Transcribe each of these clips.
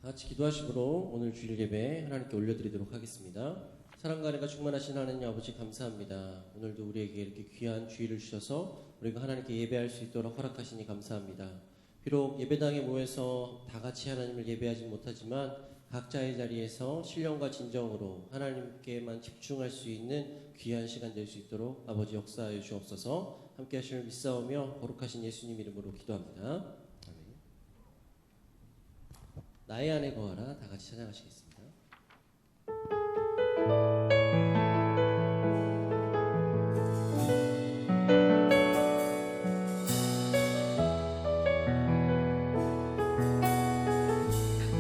같이 기도하심으로 오늘 주일 예배 하나님께 올려드리도록 하겠습니다. 사랑과 은혜가 충만하신 하나님 아버지 감사합니다. 오늘도 우리에게 이렇게 귀한 주일을 주셔서 우리가 하나님께 예배할 수 있도록 허락하시니 감사합니다. 비록 예배당에 모여서 다 같이 하나님을 예배하지 못하지만 각자의 자리에서 신령과 진정으로 하나님께만 집중할 수 있는 귀한 시간 될 수 있도록 아버지 역사하여 주옵소서. 함께 하심을 믿사오며 거룩하신 예수님 이름으로 기도합니다. 나의 안에 거하라. 다 같이 찬양하시겠습니다.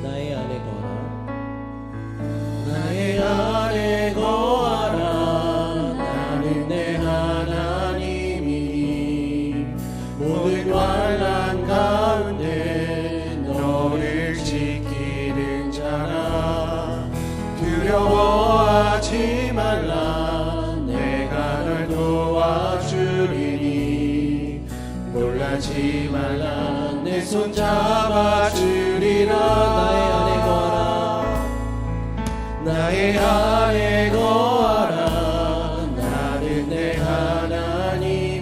나의 안에 거하라. 나의 안에 거하라. 나는 내 하나님이니 모든 환난 가운데 너를 지키는 자라. 두려워하지 말라. 내가 널 도와주리니 놀라지 말라. 내 손 잡아주리라. 나의 안에 거하라. 나는 내 하나님이니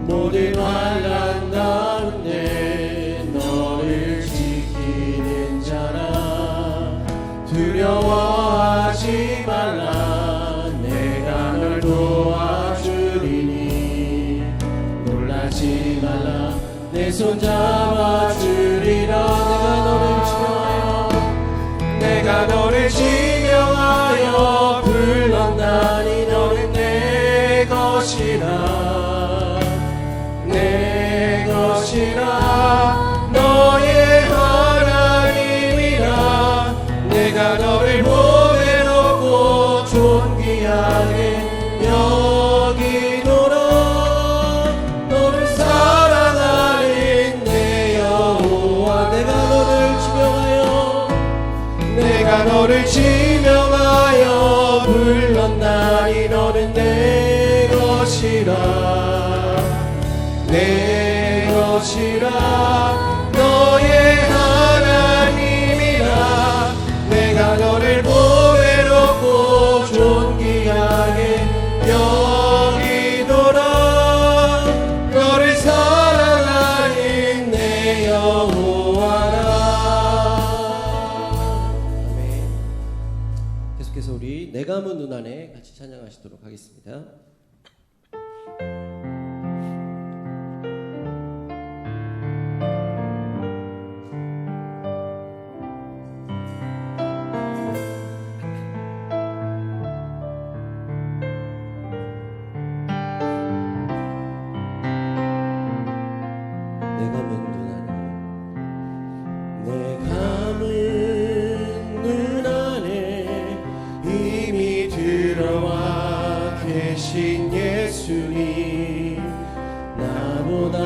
모든 환난 가운데 너를 지키는 자라. 두려워하지 말라. 내가 널 도와주리니 놀라지 말라. 내 손 잡아주리라. 내가 너를 지명하여 불렀나니 너는 내 것이라. 내 것이라. 너의 하나님이라. 내가 너를 보배롭고 존귀하게 여기노라. 너를 사랑하는 내 여호와. 내가 너를 지명하여 불렀나니 너는 내 것이라. 내 것이라. 너의 하나님이라. 내가 너를 보배롭고 존귀하게 여기노라. 너를 사랑하는 내 여호와라. 계속해서 우리 내 감은 눈 안에 같이 찬양하시도록 하겠습니다. 내 감은 눈 안에. 내 감은 눈 안에 이미 들어와 계신 예수님. 나보다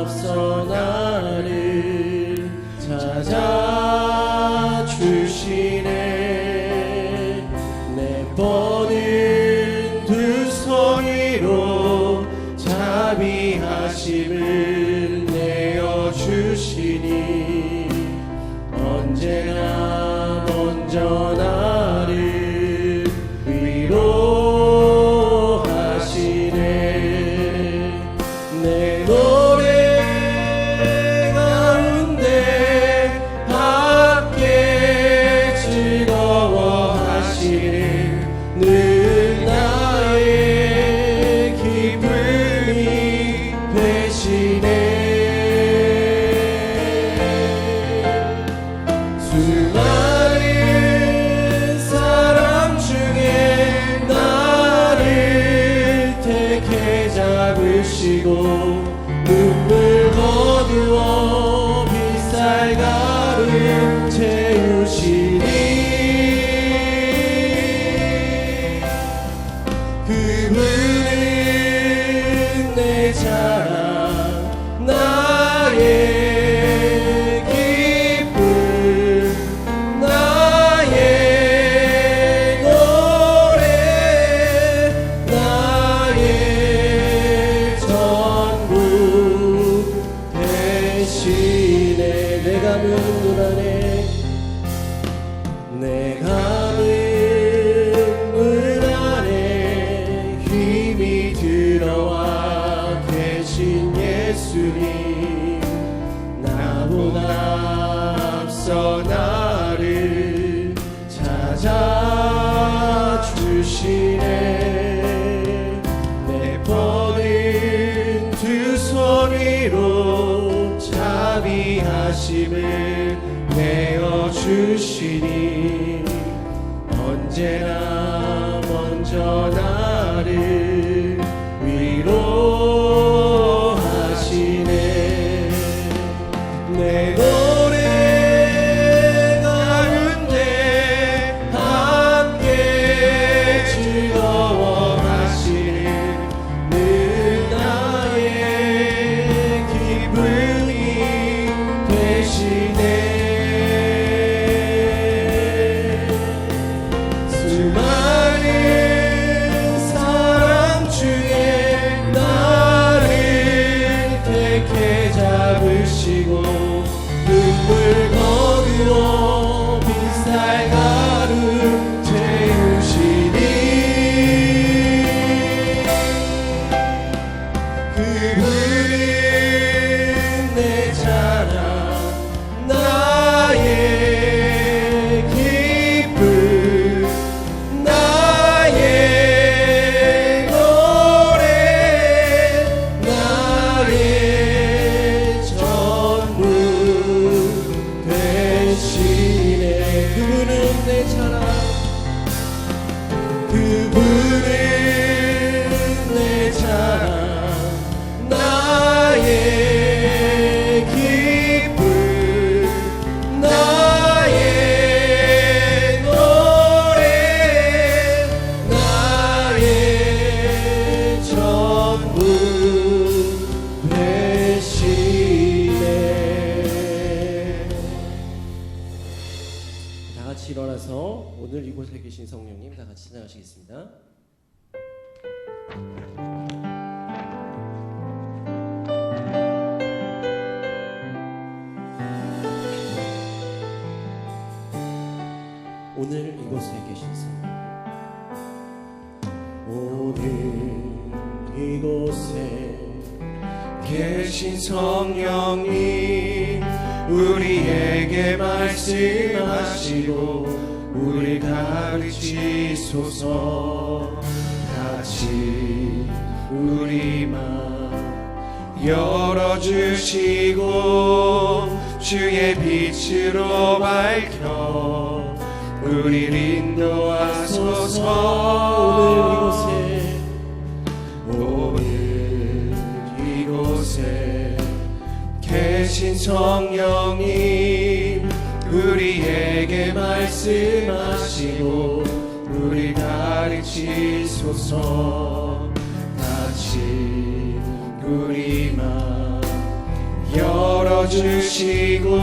앞서 나를 찾아주시네. 내 뻗은 두 손 위로 자비하심을 내어주시니 언제나 먼저 나를 위로하시네. 내 노래 가운데 함께 즐거워하시네. 늘 나의 기쁨이 되시네. 수많은 사람 중에 나를 택해 잡으시고 눈물 거두어 빗살가루 채우시니 그분은 내 자랑 나의 기쁨 나의 노래 나의 전부 되시 내 가는 물 안에 힘이 들어와 계신 예수님, 나보다 앞서 나를 찾아주시네. 내 뻗은 두 손 위로 자비하심을 내어주시니 언제나 먼저 나를 위로하시네. 내 노래 가운데 함께 즐거워하시는 늘 나의 기쁨이 되시네. 수많은 사람 중에 나를 택해 잡으시고 눈물 거두어 빈살 가루 채우시니 그분은 내 자랑, 나의 기쁨, 나의 노래, 나의 전부 되시네. 그분은 내 자랑, 그분은 내 자랑, 나의 기쁨, 나의 노래, 나의 전부 되시네. 다 같이 일어나서 오늘 이곳에 계신 성령님 다 같이 찬양하시겠습니다. 오늘 이곳에 계신 성령, 오늘 이곳에 계신 성령님, 우리에게 말씀하시고 우리 가르치소서. 같이 우리 맘 열어주시고 주의 빛으로 밝혀 우리를 인도하소서. 오늘 이곳에 계신 성령님, 우리에게 말씀하시고 우리 가르치소서. 같이 우리 맘 열어주시고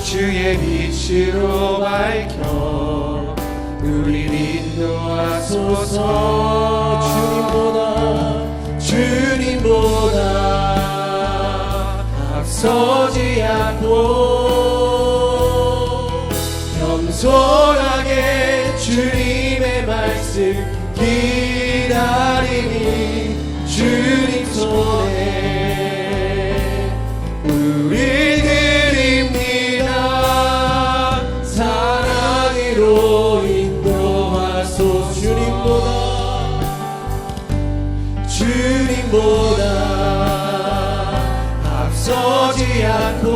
주의 빛으로 밝혀 우리를 인도하소서. 주님보다 앞서지 않고 겸손하게 주님의 말씀 기다리니 주님 손에 우리 드립니다. 사랑으로 인도하소서. 주님보다 앞서지 않고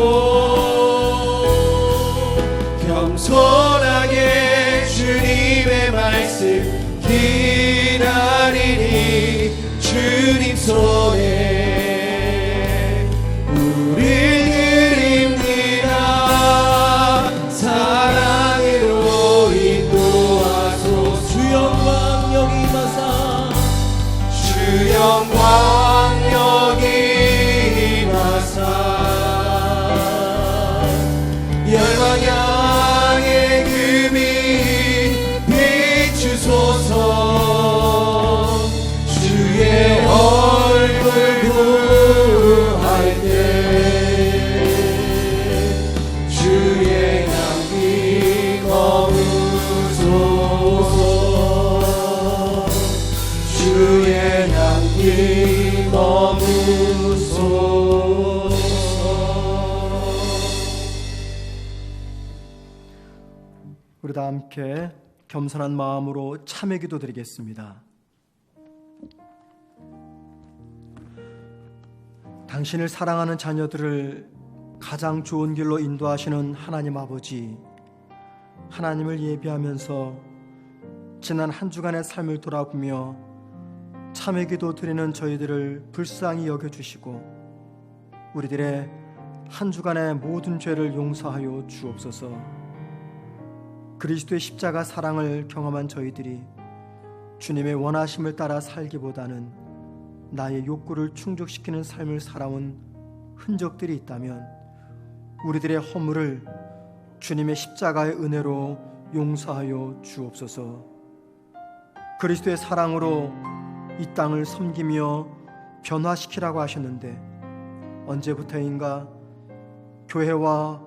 겸손하게 주님의 말씀 기다리니 주님 손에 우리 드립니다. 사랑으로 인도하소서. 주 영광 여기 임하사, 주 영광 여기 임하사 열방향의 그 빛 비추소서. 주의 얼굴 우리 다 함께 겸손한 마음으로 참회 기도 드리겠습니다. 당신을 사랑하는 자녀들을 가장 좋은 길로 인도하시는 하나님 아버지, 하나님을 예비하면서 지난 한 주간의 삶을 돌아보며 참회 기도 드리는 저희들을 불쌍히 여겨주시고 우리들의 한 주간의 모든 죄를 용서하여 주옵소서. 그리스도의 십자가 사랑을 경험한 저희들이 주님의 원하심을 따라 살기보다는 나의 욕구를 충족시키는 삶을 살아온 흔적들이 있다면 우리들의 허물을 주님의 십자가의 은혜로 용서하여 주옵소서. 그리스도의 사랑으로 이 땅을 섬기며 변화시키라고 하셨는데 언제부터인가 교회와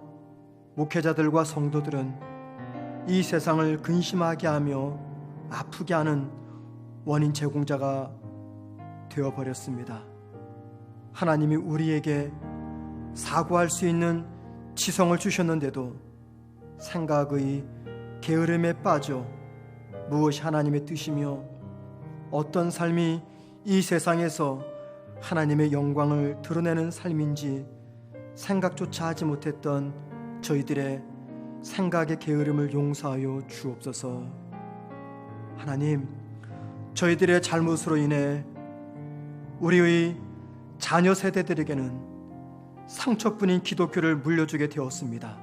목회자들과 성도들은 이 세상을 근심하게 하며 아프게 하는 원인 제공자가 되어버렸습니다. 하나님이 우리에게 사고할 수 있는 지성을 주셨는데도 생각의 게으름에 빠져 무엇이 하나님의 뜻이며 어떤 삶이 이 세상에서 하나님의 영광을 드러내는 삶인지 생각조차 하지 못했던 저희들의 생각의 게으름을 용서하여 주옵소서. 하나님, 저희들의 잘못으로 인해 우리의 자녀 세대들에게는 상처뿐인 기독교를 물려주게 되었습니다.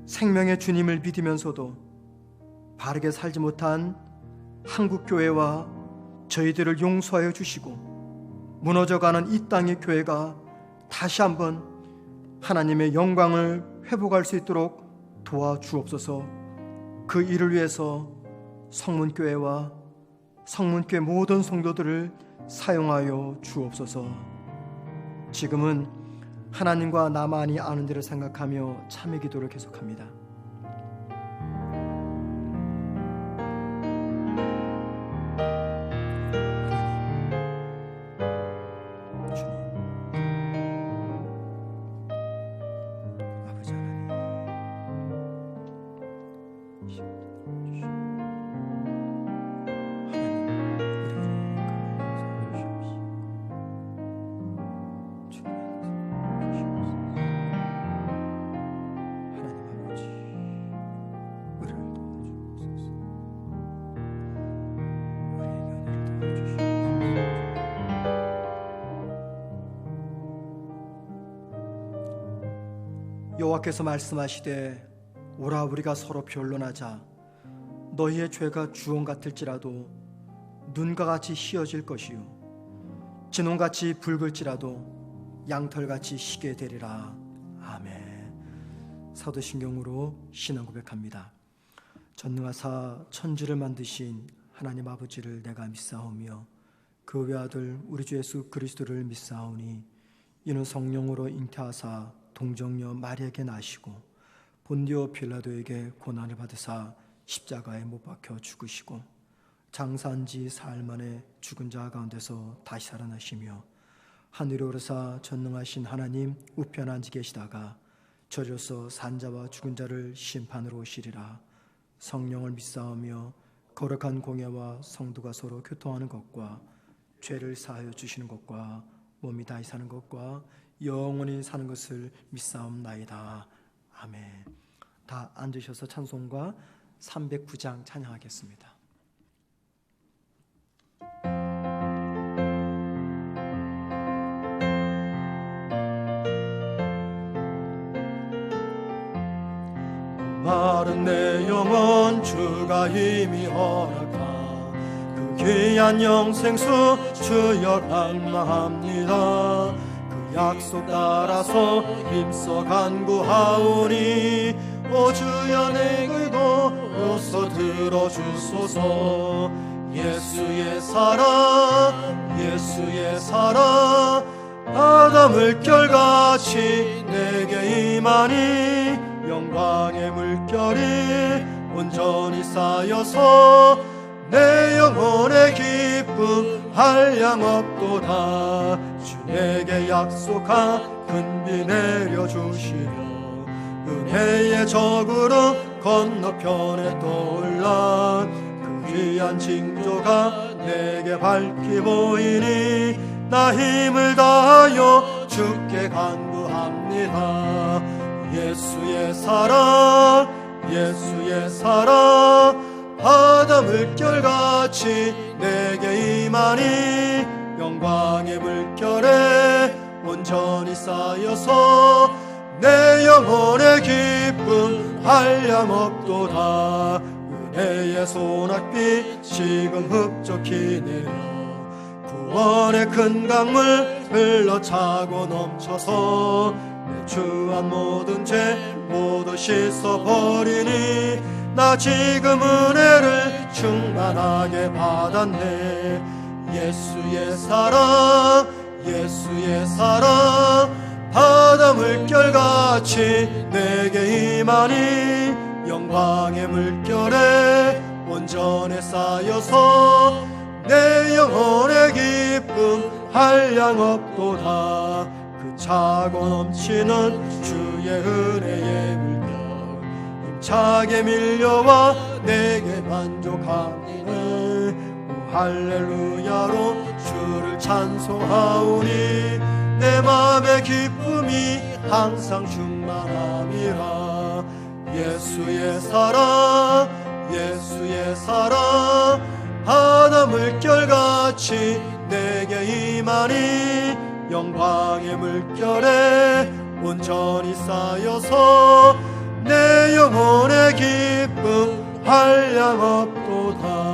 생명의 주님을 믿으면서도 바르게 살지 못한 한국교회와 저희들을 용서하여 주시고 무너져가는 이 땅의 교회가 다시 한번 하나님의 영광을 회복할 수 있도록 도와주옵소서. 그 일을 위해서 성문교회와 성문교회 모든 성도들을 사용하여 주옵소서. 지금은 하나님과 나만이 아는 대로 생각하며 참회 기도를 계속합니다. 여호와께서 말씀하시되 오라 우리가 서로 변론하자. 너희의 죄가 주홍 같을지라도 눈과 같이 희어질 것이요 진홍같이 붉을지라도 양털같이 희게 되리라. 아멘. 사도신경으로 신앙 고백합니다. 전능하사 천지를 만드신 하나님 아버지를 내가 믿사오며 그 외아들 우리 주 예수 그리스도를 믿사오니 이는 성령으로 잉태하사 동정녀 마리아에게 나시고 본디오 빌라도에게 고난을 받으사 십자가에 못 박혀 죽으시고 장사한 지 사흘 만에 죽은 자 가운데서 다시 살아나시며 하늘에 오르사 전능하신 하나님 우편 앉아 계시다가 저리로서 산자와 죽은 자를 심판으로 오시리라. 성령을 믿사오며 거룩한 공예와 성도가 서로 교통하는 것과 죄를 사하여 주시는 것과 몸이 다시 사는 것과 영원히 사는 것을 믿사옵나이다. 아멘. 다 앉으셔서 찬송가 309장 찬양하겠습니다. 마른 내 영혼 주가 힘이 허락하 그 귀한 영생수 주여 갈망합니다. 그 약속 따라서 힘써 간구하오니 오 주여 내 기도 어서 들어주소서. 예수의 사랑 예수의 사랑 바다 물결같이 내게 임하니 영광의 물결이 온전히 쌓여서 내 영혼의 기쁨 한량없도다. 주 내게 약속한 큰 비 내려주시며 은혜의 적으로 건너편에 떠올라 그 귀한 징조가 내게 밝히 보이니 나 힘을 다하여 주께 간구합니다. 예수의 사랑 예수의 사랑 바다 물결같이 내게 임하니 영광의 물결에 온전히 쌓여서 내 영혼의 기쁨 한량없도다. 은혜의 소낙비 지금 흡족히 내려 구원의 큰 강물 흘러차고 넘쳐서 내 주한 모든 죄 모두 씻어버리니 나 지금 은혜를 충만하게 받았네. 예수의 사랑 예수의 사랑 바다 물결같이 내게 임하니 영광의 물결에 온전히 쌓여서 내 영혼의 기쁨 한량없도다. 그 차고 넘치는 주의 은혜의 물결 힘차게 밀려와 내게 만족하네. 오 할렐루야로 주를 찬송하오니 내 맘의 기쁨이 항상 충만함이라. 예수의 사랑 예수의 사랑 바다 물결같이 내게 임하니 영광의 물결에 온전히 쌓여서 내 영혼의 기쁨 한량없도다.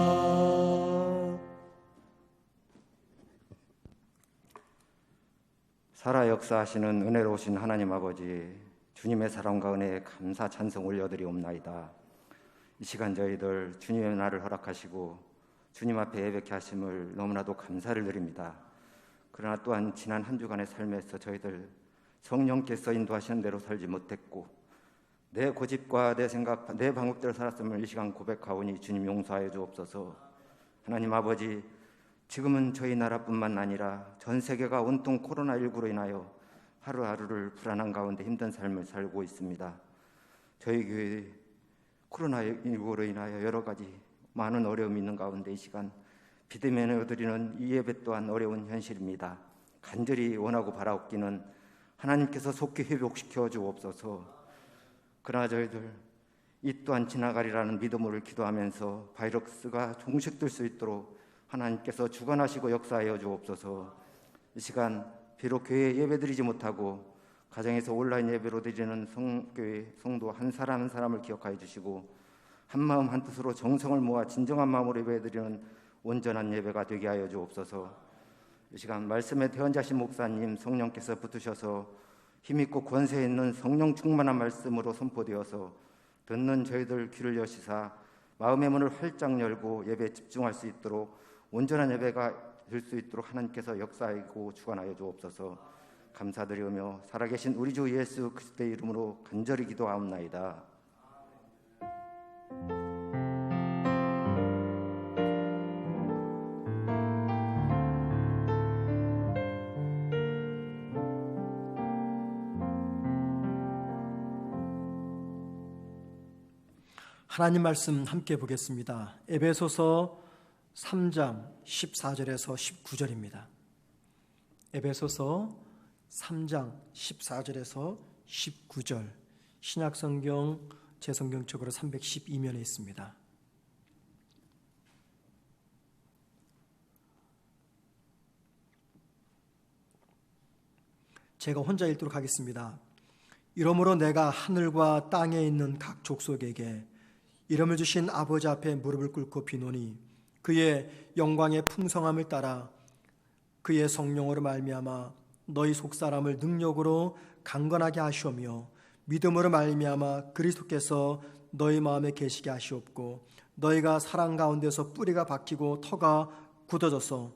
살아 역사하시는 은혜로우신 하나님 아버지, 주님의 사랑과 은혜에 감사 찬송 올려드리옵나이다. 이 시간 저희들 주님의 날을 허락하시고 주님 앞에 예배케 하심을 너무나도 감사를 드립니다. 그러나 또한 지난 한 주간의 삶에서 저희들 성령께서 인도하시는 대로 살지 못했고 내 고집과 내 생각, 내 방법대로 살았음을 이 시간 고백하오니 주님 용서하여 주옵소서. 하나님 아버지, 지금은 저희 나라뿐만 아니라 전 세계가 온통 코로나19로 인하여 하루하루를 불안한 가운데 힘든 삶을 살고 있습니다. 저희 교회 코로나19로 인하여 여러 가지 많은 어려움이 있는 가운데 이 시간 비대면으로 드리는 이 예배 또한 어려운 현실입니다. 간절히 원하고 바라옵기는 하나님께서 속히 회복시켜 주옵소서. 그러나 저희들 이 또한 지나가리라는 믿음으로 기도하면서 바이러스가 종식될 수 있도록 하나님께서 주관하시고 역사하여 주옵소서. 이 시간 비록 교회에 예배드리지 못하고 가정에서 온라인 예배로 드리는 성교회 성도 한 사람 한 사람을 기억하여 주시고 한마음 한뜻으로 정성을 모아 진정한 마음으로 예배드리는 온전한 예배가 되게 하여 주옵소서. 이 시간 말씀에 대언자신 목사님 성령께서 붙으셔서 힘있고 권세 있는 성령 충만한 말씀으로 선포되어서 듣는 저희들 귀를 여시사 마음의 문을 활짝 열고 예배에 집중할 수 있도록 온전한 예배가 될 수 있도록 하나님께서 역사하고 주관하여 주옵소서. 감사드리며 살아계신 우리 주 예수 그리스도의 이름으로 간절히 기도하옵나이다. 하나님 말씀 함께 보겠습니다. 에베소서 3장 14절에서 19절입니다. 에베소서 3장 14절에서 19절 신약성경 제성경책으로 312면에 있습니다. 제가 혼자 읽도록 하겠습니다. 이러므로 내가 하늘과 땅에 있는 각 족속에게 이름을 주신 아버지 앞에 무릎을 꿇고 비노니 그의 영광의 풍성함을 따라 그의 성령으로 말미암아 너희 속사람을 능력으로 강건하게 하시오며 믿음으로 말미암아 그리스도께서 너희 마음에 계시게 하시옵고 너희가 사랑 가운데서 뿌리가 박히고 터가 굳어져서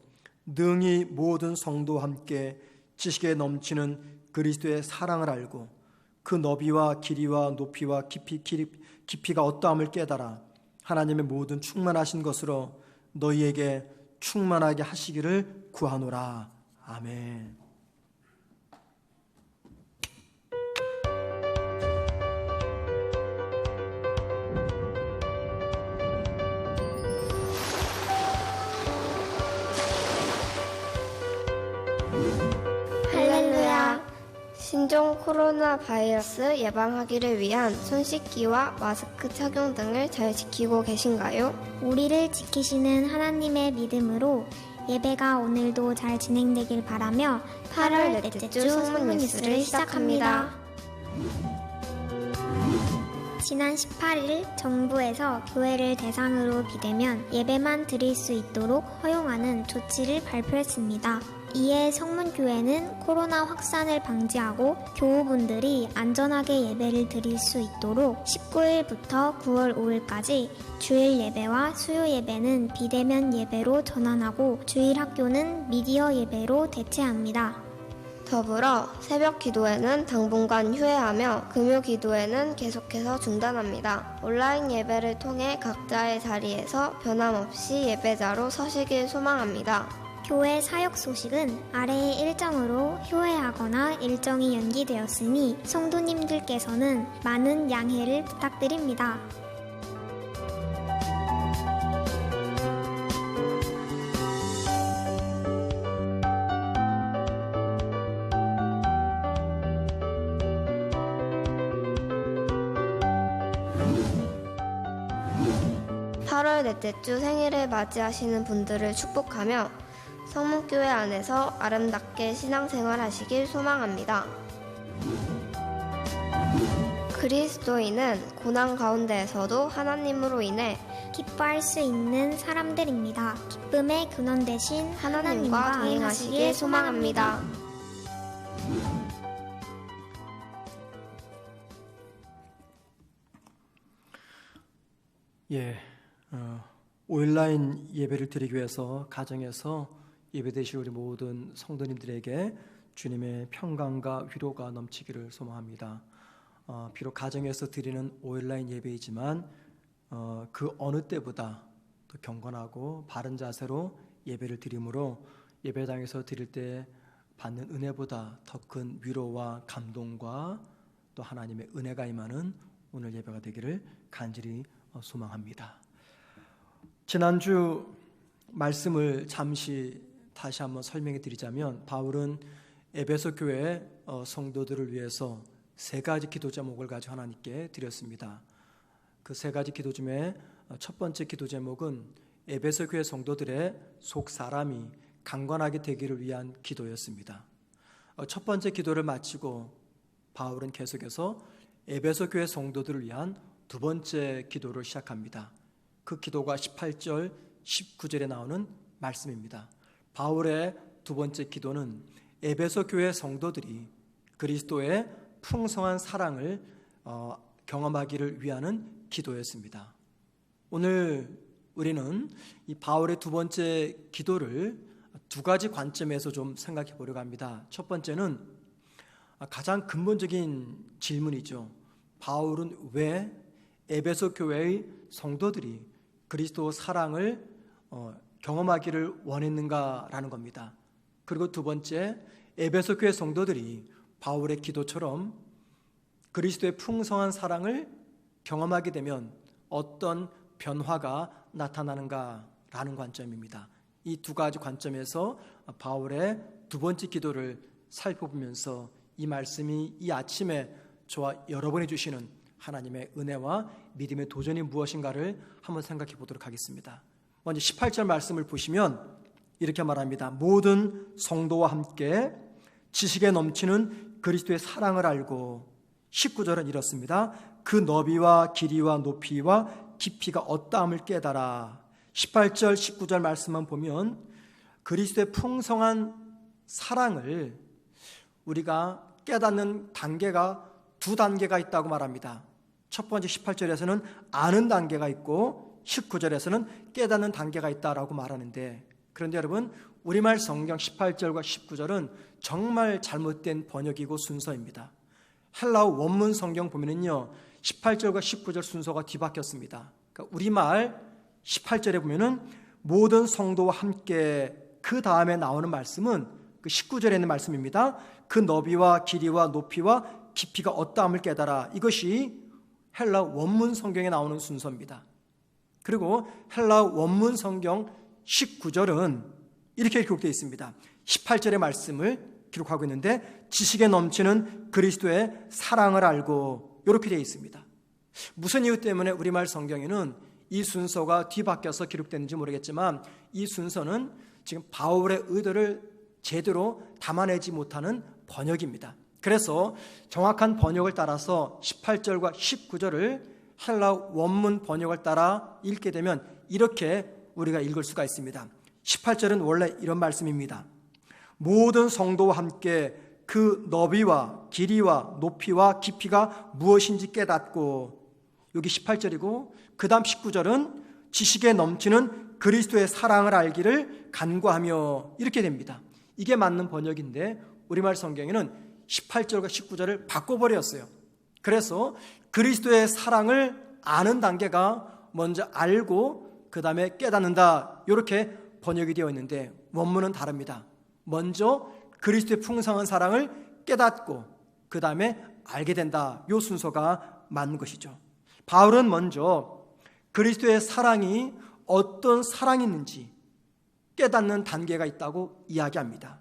능히 모든 성도와 함께 지식에 넘치는 그리스도의 사랑을 알고 그 너비와 길이와 높이와 깊이가 어떠함을 깨달아 하나님의 모든 충만하신 것으로 너희에게 충만하게 하시기를 구하노라. 아멘. 신종 코로나 바이러스 예방하기를 위한 손 씻기와 마스크 착용 등을 잘 지키고 계신가요? 우리를 지키시는 하나님의 믿음으로 예배가 오늘도 잘 진행되길 바라며 8월 넷째 주 성문 뉴스를 시작합니다. 지난 18일 정부에서 교회를 대상으로 비대면 예배만 드릴 수 있도록 허용하는 조치를 발표했습니다. 이에 성문교회는 코로나 확산을 방지하고 교우분들이 안전하게 예배를 드릴 수 있도록 19일부터 9월 5일까지 주일 예배와 수요 예배는 비대면 예배로 전환하고 주일 학교는 미디어 예배로 대체합니다. 더불어 새벽 기도회는 당분간 휴회하며 금요 기도회는 계속해서 중단합니다. 온라인 예배를 통해 각자의 자리에서 변함없이 예배자로 서시길 소망합니다. 교회 사역 소식은 아래의 일정으로 휴회하거나 일정이 연기되었으니 성도님들께서는 많은 양해를 부탁드립니다. 넷째 주 생일을 맞이하시는 분들을 축복하며 성문교회 안에서 아름답게 신앙생활 하시길 소망합니다. 그리스도인은 고난 가운데에서도 하나님으로 인해 기뻐할 수 있는 사람들입니다. 기쁨의 근원 되신 하나님과 동행하시길 소망합니다. 온라인 예배를 드리기 위해서 가정에서 예배되실 우리 모든 성도님들에게 주님의 평강과 위로가 넘치기를 소망합니다. 비록 가정에서 드리는 온라인 예배이지만 그 어느 때보다 더 경건하고 바른 자세로 예배를 드림으로 예배당에서 드릴 때 받는 은혜보다 더 큰 위로와 감동과 또 하나님의 은혜가 임하는 오늘 예배가 되기를 간절히 소망합니다. 지난주 말씀을 잠시 다시 한번 설명해 드리자면 바울은 에베소 교회 성도들을 위해서 세 가지 기도 제목을 가지고 하나님께 드렸습니다. 그 세 가지 기도 중에 첫 번째 기도 제목은 에베소 교회 성도들의 속 사람이 강건하게 되기를 위한 기도였습니다. 첫 번째 기도를 마치고 바울은 계속해서 에베소 교회 성도들을 위한 두 번째 기도를 시작합니다. 그 기도가 18절, 19절에 나오는 말씀입니다. 바울의 두 번째 기도는 에베소 교회 성도들이 그리스도의 풍성한 사랑을 경험하기를 위하는 기도였습니다. 오늘 우리는 이 바울의 두 번째 기도를 두 가지 관점에서 좀 생각해 보려고 합니다. 첫 번째는 가장 근본적인 질문이죠. 바울은 왜 에베소 교회의 성도들이 그리스도 사랑을 경험하기를 원했는가라는 겁니다. 그리고 두 번째, 에베소 교회 성도들이 바울의 기도처럼 그리스도의 풍성한 사랑을 경험하게 되면 어떤 변화가 나타나는가라는 관점입니다. 이 두 가지 관점에서 바울의 두 번째 기도를 살펴보면서 이 말씀이 이 아침에 저와 여러분이 주시는 하나님의 은혜와 믿음의 도전이 무엇인가를 한번 생각해 보도록 하겠습니다. 먼저 18절 말씀을 보시면 이렇게 말합니다. 모든 성도와 함께 지식에 넘치는 그리스도의 사랑을 알고, 19절은 이렇습니다. 그 너비와 길이와 높이와 깊이가 어떠함을 깨달아. 18절 19절 말씀만 보면 그리스도의 풍성한 사랑을 우리가 깨닫는 단계가 두 단계가 있다고 말합니다. 첫 번째 18절에서는 아는 단계가 있고 19절에서는 깨닫는 단계가 있다라고 말하는데, 그런데 여러분 우리말 성경 18절과 19절은 정말 잘못된 번역이고 순서입니다. 헬라어 원문 성경 보면은요 18절과 19절 순서가 뒤바뀌었습니다. 그러니까 우리말 18절에 보면은 모든 성도와 함께, 그 다음에 나오는 말씀은 그 19절에 있는 말씀입니다. 그 너비와 길이와 높이와 깊이가 어떠함을 깨달아. 이것이 헬라 원문 성경에 나오는 순서입니다. 그리고 헬라 원문 성경 19절은 이렇게 기록되어 있습니다. 18절의 말씀을 기록하고 있는데 지식에 넘치는 그리스도의 사랑을 알고, 이렇게 되어 있습니다. 무슨 이유 때문에 우리말 성경에는 이 순서가 뒤바뀌어서 기록되는지 모르겠지만 이 순서는 지금 바울의 의도를 제대로 담아내지 못하는 번역입니다. 그래서 정확한 번역을 따라서 18절과 19절을 헬라 원문 번역을 따라 읽게 되면 이렇게 우리가 읽을 수가 있습니다. 18절은 원래 이런 말씀입니다. 모든 성도와 함께 그 너비와 길이와 높이와 깊이가 무엇인지 깨닫고, 여기 18절이고 그 다음 19절은 지식에 넘치는 그리스도의 사랑을 알기를 간구하며, 이렇게 됩니다. 이게 맞는 번역인데 우리말 성경에는 18절과 19절을 바꿔버렸어요. 그래서 그리스도의 사랑을 아는 단계가 먼저 알고 그 다음에 깨닫는다, 이렇게 번역이 되어 있는데 원문은 다릅니다. 먼저 그리스도의 풍성한 사랑을 깨닫고 그 다음에 알게 된다, 이 순서가 맞는 것이죠. 바울은 먼저 그리스도의 사랑이 어떤 사랑이있는지 깨닫는 단계가 있다고 이야기합니다.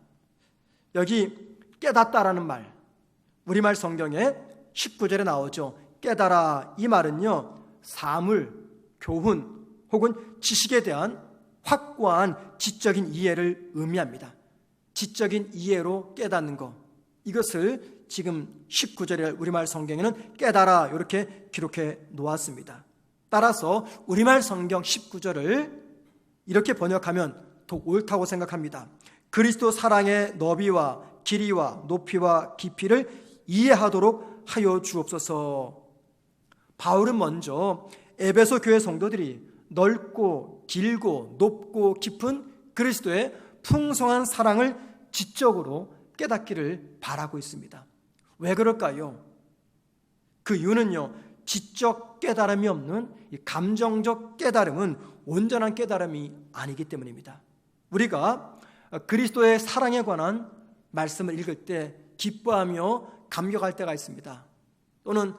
여기 깨닫다라는 말, 우리말 성경에 19절에 나오죠. 깨달아, 이 말은요, 사물, 교훈 혹은 지식에 대한 확고한 지적인 이해를 의미합니다. 지적인 이해로 깨닫는 것, 이것을 지금 19절에 우리말 성경에는 깨달아, 이렇게 기록해 놓았습니다. 따라서 우리말 성경 19절을 이렇게 번역하면 더 옳다고 생각합니다. 그리스도 사랑의 너비와 길이와 높이와 깊이를 이해하도록 하여 주옵소서. 바울은 먼저 에베소 교회 성도들이 넓고 길고 높고 깊은 그리스도의 풍성한 사랑을 지적으로 깨닫기를 바라고 있습니다. 왜 그럴까요? 그 이유는요, 지적 깨달음이 없는 이 감정적 깨달음은 온전한 깨달음이 아니기 때문입니다. 우리가 그리스도의 사랑에 관한 말씀을 읽을 때 기뻐하며 감격할 때가 있습니다. 또는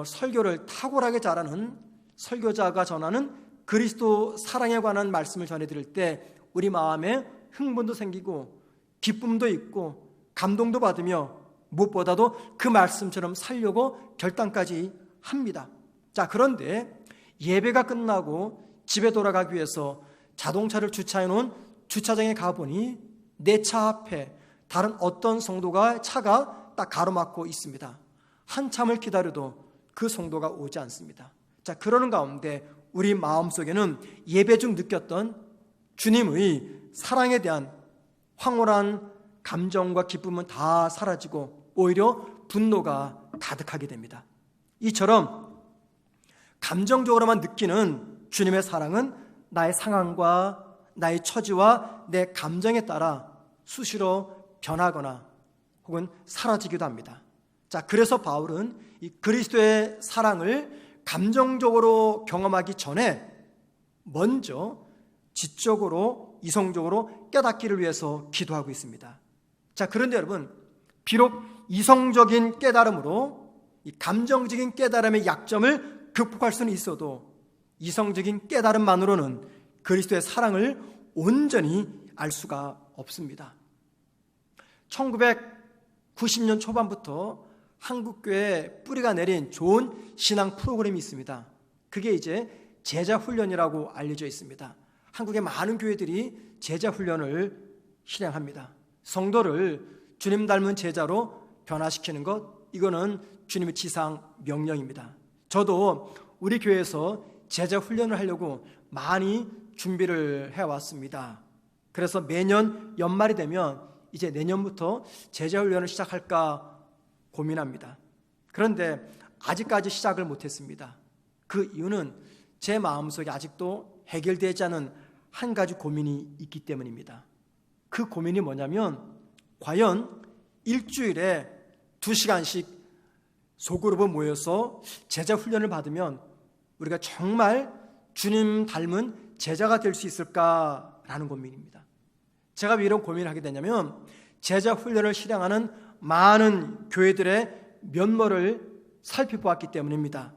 설교를 탁월하게 잘하는 설교자가 전하는 그리스도 사랑에 관한 말씀을 전해드릴 때 우리 마음에 흥분도 생기고 기쁨도 있고 감동도 받으며 무엇보다도 그 말씀처럼 살려고 결단까지 합니다. 자, 그런데 예배가 끝나고 집에 돌아가기 위해서 자동차를 주차해 놓은 주차장에 가보니 내 차 앞에 다른 어떤 성도가 차가 딱 가로막고 있습니다. 한참을 기다려도 그 성도가 오지 않습니다. 자, 그러는 가운데 우리 마음속에는 예배 중 느꼈던 주님의 사랑에 대한 황홀한 감정과 기쁨은 다 사라지고 오히려 분노가 가득하게 됩니다. 이처럼 감정적으로만 느끼는 주님의 사랑은 나의 상황과 나의 처지와 내 감정에 따라 수시로 변하거나 혹은 사라지기도 합니다. 자, 그래서 바울은 이 그리스도의 사랑을 감정적으로 경험하기 전에 먼저 지적으로 이성적으로 깨닫기를 위해서 기도하고 있습니다. 자, 그런데 여러분, 비록 이성적인 깨달음으로 이 감정적인 깨달음의 약점을 극복할 수는 있어도 이성적인 깨달음만으로는 그리스도의 사랑을 온전히 알 수가 없습니다. 1990년 초반부터 한국교회에 뿌리가 내린 좋은 신앙 프로그램이 있습니다. 그게 이제 제자훈련이라고 알려져 있습니다. 한국의 많은 교회들이 제자훈련을 실행합니다. 성도를 주님 닮은 제자로 변화시키는 것, 이거는 주님의 지상 명령입니다. 저도 우리 교회에서 제자훈련을 하려고 많이 준비를 해왔습니다. 그래서 매년 연말이 되면 이제 내년부터 제자훈련을 시작할까 고민합니다. 그런데 아직까지 시작을 못했습니다. 그 이유는 제 마음속에 아직도 해결되지 않은 한 가지 고민이 있기 때문입니다. 그 고민이 뭐냐면, 과연 일주일에 2시간씩 소그룹을 모여서 제자훈련을 받으면 우리가 정말 주님 닮은 제자가 될 수 있을까라는 고민입니다. 제가 왜 이런 고민을 하게 되냐면, 제자훈련을 실행하는 많은 교회들의 면모를 살펴보았기 때문입니다.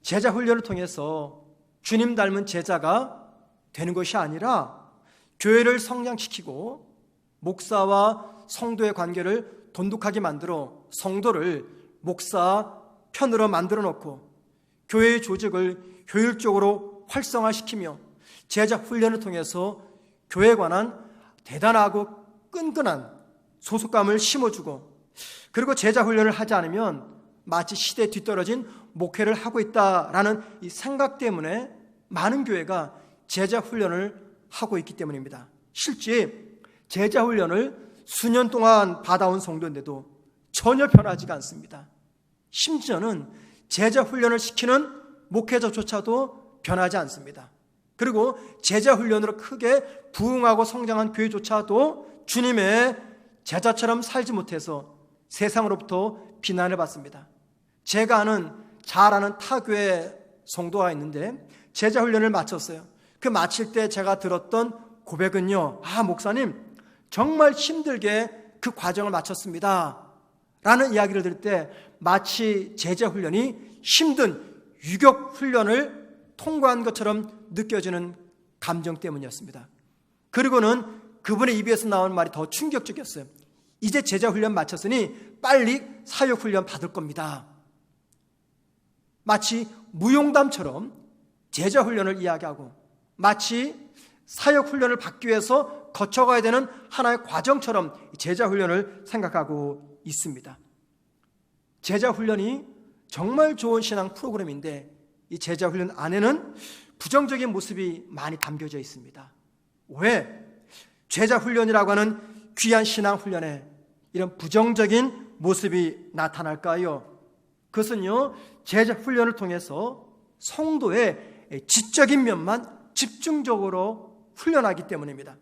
제자훈련을 통해서 주님 닮은 제자가 되는 것이 아니라 교회를 성장시키고 목사와 성도의 관계를 돈독하게 만들어 성도를 목사 편으로 만들어 놓고 교회의 조직을 효율적으로 활성화시키며 제자 훈련을 통해서 교회에 관한 대단하고 끈끈한 소속감을 심어주고, 그리고 제자 훈련을 하지 않으면 마치 시대에 뒤떨어진 목회를 하고 있다라는 이 생각 때문에 많은 교회가 제자 훈련을 하고 있기 때문입니다. 실제 제자 훈련을 수년 동안 받아온 성도인데도 전혀 변하지가 않습니다. 심지어는 제자 훈련을 시키는 목회자조차도 변하지 않습니다. 그리고 제자 훈련으로 크게 부흥하고 성장한 교회조차도 주님의 제자처럼 살지 못해서 세상으로부터 비난을 받습니다. 제가 잘 아는 타교회 성도가 있는데 제자 훈련을 마쳤어요. 그 마칠 때 제가 들었던 고백은요, 목사님 정말 힘들게 그 과정을 마쳤습니다 라는 이야기를 들을 때 마치 제자 훈련이 힘든 유격 훈련을 통과한 것처럼 느껴지는 감정 때문이었습니다. 그리고는 그분의 입에서 나온 말이 더 충격적이었어요. 이제 제자 훈련 마쳤으니 빨리 사역 훈련 받을 겁니다. 마치 무용담처럼 제자 훈련을 이야기하고 마치 사역 훈련을 받기 위해서 거쳐가야 되는 하나의 과정처럼 제자 훈련을 생각하고 있습니다. 제자 훈련이 정말 좋은 신앙 프로그램인데 이 제자 훈련 안에는 부정적인 모습이 많이 담겨져 있습니다. 왜 제자 훈련이라고 하는 귀한 신앙 훈련에 이런 부정적인 모습이 나타날까요? 그것은요, 제자 훈련을 통해서 성도의 지적인 면만 집중적으로 훈련하기 때문입니다.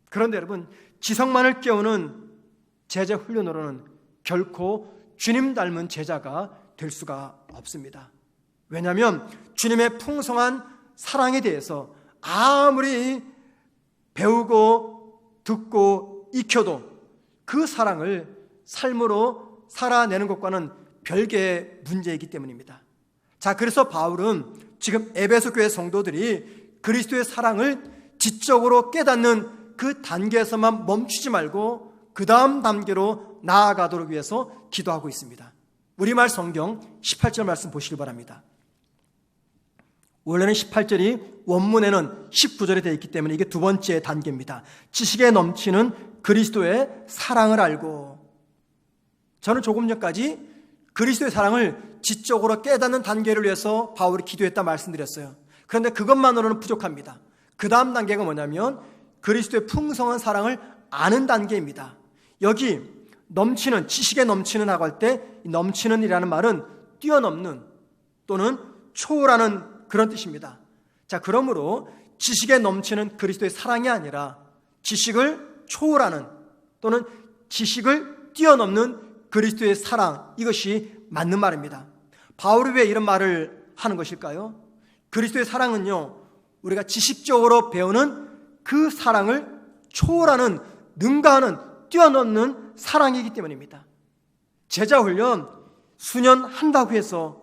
그런데 여러분, 지성만을 깨우는 제자 훈련으로는 결코 주님 닮은 제자가 될 수가 없습니다. 왜냐하면 주님의 풍성한 사랑에 대해서 아무리 배우고 듣고 익혀도 그 사랑을 삶으로 살아내는 것과는 별개의 문제이기 때문입니다. 자, 그래서 바울은 지금 에베소 교회 성도들이 그리스도의 사랑을 지적으로 깨닫는 그 단계에서만 멈추지 말고 그 다음 단계로 나아가도록 위해서 기도하고 있습니다. 우리말 성경 18절 말씀 보시기 바랍니다. 원래는 18절이 원문에는 19절에 되어 있기 때문에 이게 두 번째 단계입니다. 지식에 넘치는 그리스도의 사랑을 알고, 저는 조금 전까지 그리스도의 사랑을 지적으로 깨닫는 단계를 위해서 바울이 기도했다 말씀드렸어요. 그런데 그것만으로는 부족합니다. 그 다음 단계가 뭐냐면 그리스도의 풍성한 사랑을 아는 단계입니다. 여기 넘치는, 지식에 넘치는 하고 할 때 넘치는 이라는 말은 뛰어넘는 또는 초월하는 그런 뜻입니다. 자, 그러므로 지식에 넘치는 그리스도의 사랑이 아니라 지식을 초월하는 또는 지식을 뛰어넘는 그리스도의 사랑, 이것이 맞는 말입니다. 바울이 왜 이런 말을 하는 것일까요? 그리스도의 사랑은요, 우리가 지식적으로 배우는 그 사랑을 초월하는, 능가하는, 뛰어넘는 사랑이기 때문입니다. 제자훈련 수년 한다고 해서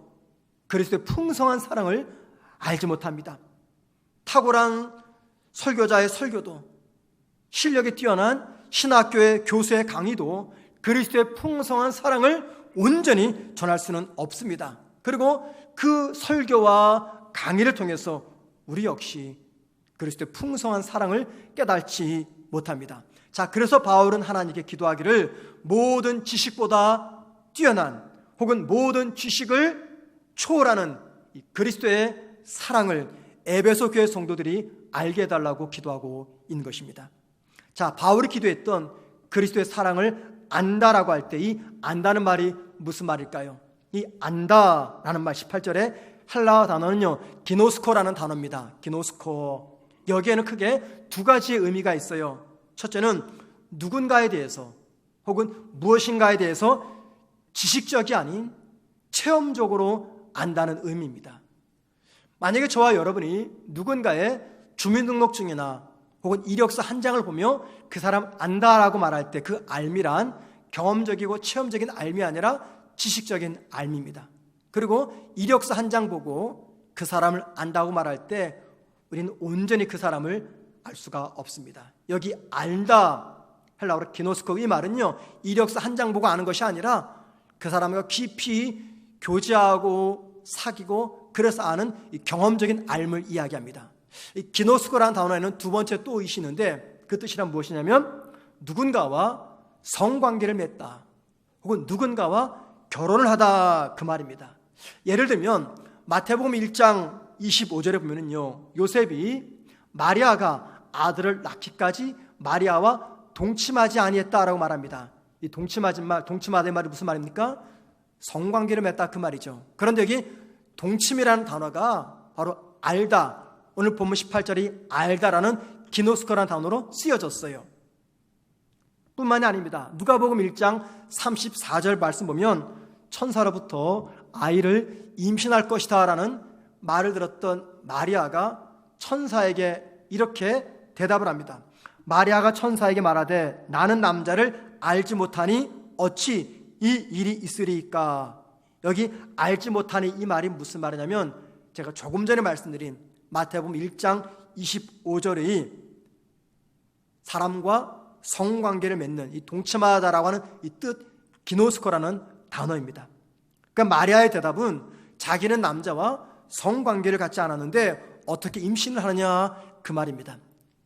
그리스도의 풍성한 사랑을 알지 못합니다. 탁월한 설교자의 설교도, 실력이 뛰어난 신학교의 교수의 강의도 그리스도의 풍성한 사랑을 온전히 전할 수는 없습니다. 그리고 그 설교와 강의를 통해서 우리 역시 그리스도의 풍성한 사랑을 깨닫지 못합니다. 자, 그래서 바울은 하나님께 기도하기를 모든 지식보다 뛰어난 혹은 모든 지식을 초월하는 이 그리스도의 사랑을 에베소 교회 성도들이 알게 해달라고 기도하고 있는 것입니다. 자, 바울이 기도했던 그리스도의 사랑을 안다라고 할 때 이 안다는 말이 무슨 말일까요? 이 안다라는 말 18절에 헬라어 단어는요, 기노스코라는 단어입니다. 기노스코. 여기에는 크게 두 가지의 의미가 있어요. 첫째는 누군가에 대해서 혹은 무엇인가에 대해서 지식적이 아닌 체험적으로 안다는 의미입니다. 만약에 저와 여러분이 누군가의 주민등록증이나 혹은 이력서 한 장을 보며 그 사람 안다라고 말할 때 그 알미란 경험적이고 체험적인 알미 아니라 지식적인 알미입니다. 그리고 이력서 한 장 보고 그 사람을 안다고 말할 때 우리는 온전히 그 사람을 알 수가 없습니다. 여기 알다, 헬라어로 기노스코, 이 말은요, 이력서 한 장 보고 아는 것이 아니라 그 사람과 깊이 교제하고 사귀고 그래서 아는 이 경험적인 알물 이야기합니다. 이 기노스코라는 단어에는 두 번째 또 의시 있는데 그 뜻이란 무엇이냐면 누군가와 성관계를 맺다 혹은 누군가와 결혼을 하다, 그 말입니다. 예를 들면 마태복음 1장 25절에 보면은요, 요셉이 마리아가 아들을 낳기까지 마리아와 동침하지 아니했다라고 말합니다. 이 동침하다의 말이 무슨 말입니까? 성관계를 맺다, 그 말이죠. 그런데 여기 동침이라는 단어가 바로 알다, 오늘 본문 18절이 알다라는 기노스코라는 단어로 쓰여졌어요. 뿐만이 아닙니다. 누가복음 1장 34절 말씀 보면 천사로부터 아이를 임신할 것이다 라는 말을 들었던 마리아가 천사에게 이렇게 대답을 합니다. 마리아가 천사에게 말하되 나는 남자를 알지 못하니 어찌 이 일이 있으리이까. 여기 알지 못하니 이 말이 무슨 말이냐면 제가 조금 전에 말씀드린 마태복음 1장 25절의 사람과 성관계를 맺는 이 동침하다라고 하는 이 뜻 기노스코라는 단어입니다. 그러니까 마리아의 대답은 자기는 남자와 성관계를 갖지 않았는데 어떻게 임신을 하느냐, 그 말입니다.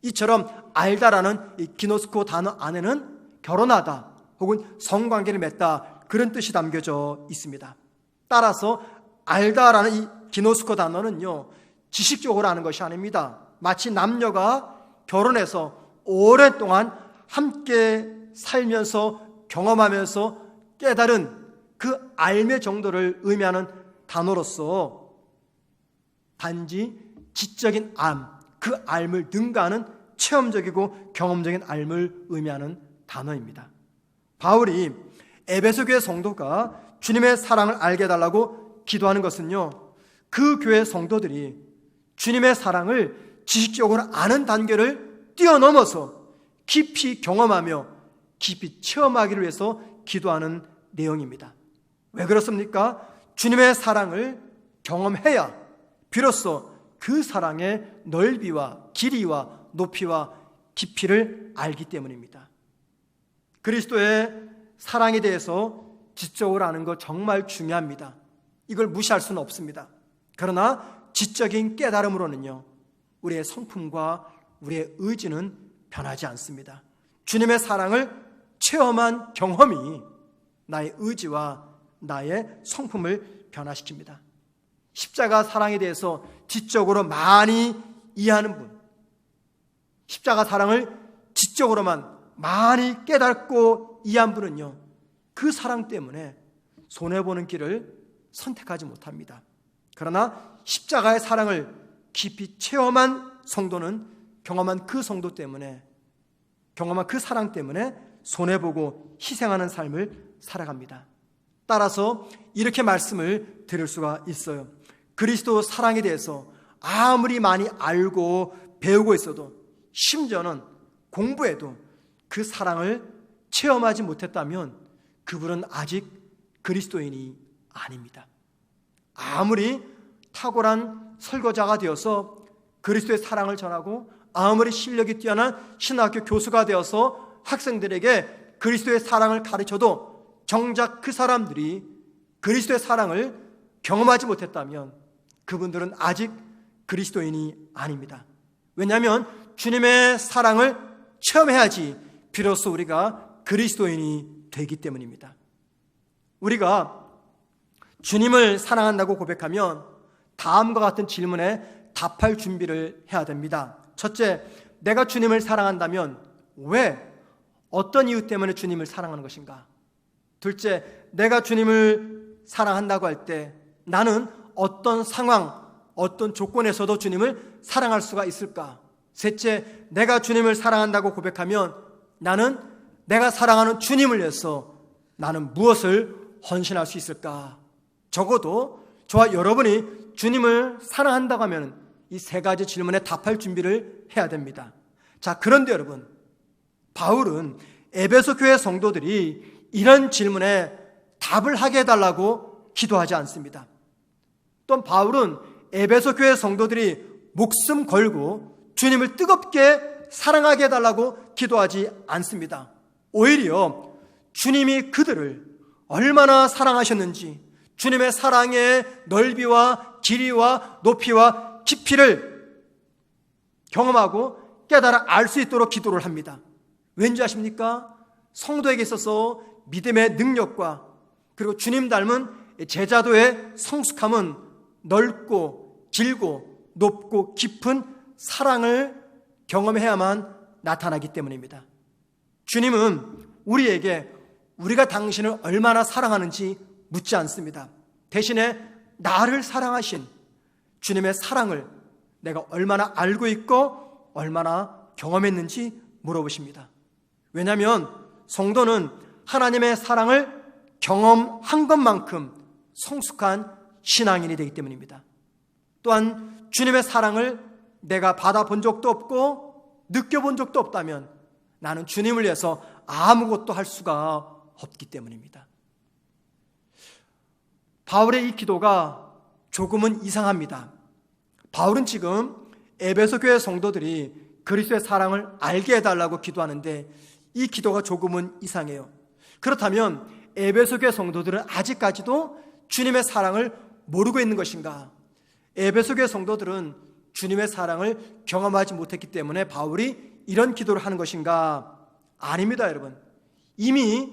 이처럼 알다라는 이 기노스코 단어 안에는 결혼하다 혹은 성관계를 맺다, 그런 뜻이 담겨져 있습니다. 따라서 알다라는 이 기노스코 단어는요, 지식적으로 아는 것이 아닙니다. 마치 남녀가 결혼해서 오랫동안 함께 살면서 경험하면서 깨달은 그 알매 정도를 의미하는 단어로서 단지 지적인 알, 그 알을 능가하는 체험적이고 경험적인 알을 의미하는 단어입니다. 바울이 에베소 교회 성도가 주님의 사랑을 알게 해달라고 기도하는 것은요, 그 교회 성도들이 주님의 사랑을 지식적으로 아는 단계를 뛰어넘어서 깊이 경험하며 깊이 체험하기를 위해서 기도하는 내용입니다. 왜 그렇습니까? 주님의 사랑을 경험해야 비로소 그 사랑의 넓이와 길이와 높이와 깊이를 알기 때문입니다. 그리스도의 사랑에 대해서 지적으로 아는 것 정말 중요합니다. 이걸 무시할 수는 없습니다. 그러나 지적인 깨달음으로는요, 우리의 성품과 우리의 의지는 변하지 않습니다. 주님의 사랑을 체험한 경험이 나의 의지와 나의 성품을 변화시킵니다. 십자가 사랑에 대해서 지적으로 많이 이해하는 분, 십자가 사랑을 지적으로만 많이 깨닫고 이해한 분은요, 그 사랑 때문에 손해보는 길을 선택하지 못합니다. 그러나 십자가의 사랑을 깊이 체험한 성도는 경험한 그 성도 때문에, 경험한 그 사랑 때문에 손해보고 희생하는 삶을 살아갑니다. 따라서 이렇게 말씀을 드릴 수가 있어요. 그리스도 사랑에 대해서 아무리 많이 알고 배우고 있어도, 심지어는 공부해도 그 사랑을 체험하지 못했다면 그분은 아직 그리스도인이 아닙니다. 아무리 탁월한 설교자가 되어서 그리스도의 사랑을 전하고 아무리 실력이 뛰어난 신학교 교수가 되어서 학생들에게 그리스도의 사랑을 가르쳐도 정작 그 사람들이 그리스도의 사랑을 경험하지 못했다면 그분들은 아직 그리스도인이 아닙니다. 왜냐하면 주님의 사랑을 체험해야지 비로소 우리가 그리스도인이 되기 때문입니다. 우리가 주님을 사랑한다고 고백하면 다음과 같은 질문에 답할 준비를 해야 됩니다. 첫째, 내가 주님을 사랑한다면 왜, 어떤 이유 때문에 주님을 사랑하는 것인가? 둘째, 내가 주님을 사랑한다고 할 때 나는 어떤 상황, 어떤 조건에서도 주님을 사랑할 수가 있을까? 셋째, 내가 주님을 사랑한다고 고백하면 나는 내가 사랑하는 주님을 위해서 나는 무엇을 헌신할 수 있을까? 적어도 저와 여러분이 주님을 사랑한다고 하면 이 세 가지 질문에 답할 준비를 해야 됩니다. 자, 그런데 여러분, 바울은 에베소 교회 성도들이 이런 질문에 답을 하게 해달라고 기도하지 않습니다. 또 바울은 에베소 교회 성도들이 목숨 걸고 주님을 뜨겁게 사랑하게 해달라고 기도하지 않습니다. 오히려 주님이 그들을 얼마나 사랑하셨는지, 주님의 사랑의 넓이와 길이와 높이와 깊이를 경험하고 깨달아 알 수 있도록 기도를 합니다. 왠지 아십니까? 성도에게 있어서 믿음의 능력과 그리고 주님 닮은 제자도의 성숙함은 넓고 길고 높고 깊은 사랑을 경험해야만 나타나기 때문입니다. 주님은 우리에게 우리가 당신을 얼마나 사랑하는지 묻지 않습니다. 대신에 나를 사랑하신 주님의 사랑을 내가 얼마나 알고 있고 얼마나 경험했는지 물어보십니다. 왜냐하면 성도는 하나님의 사랑을 경험한 것만큼 성숙한 신앙인이 되기 때문입니다. 또한 주님의 사랑을 내가 받아본 적도 없고 느껴본 적도 없다면 나는 주님을 위해서 아무것도 할 수가 없기 때문입니다. 바울의 이 기도가 조금은 이상합니다. 바울은 지금 에베소 교회 성도들이 그리스도의 사랑을 알게 해달라고 기도하는데 이 기도가 조금은 이상해요. 그렇다면 에베소 교회 성도들은 아직까지도 주님의 사랑을 모르고 있는 것인가? 에베소 교회 성도들은 주님의 사랑을 경험하지 못했기 때문에 바울이 이런 기도를 하는 것인가? 아닙니다, 여러분. 이미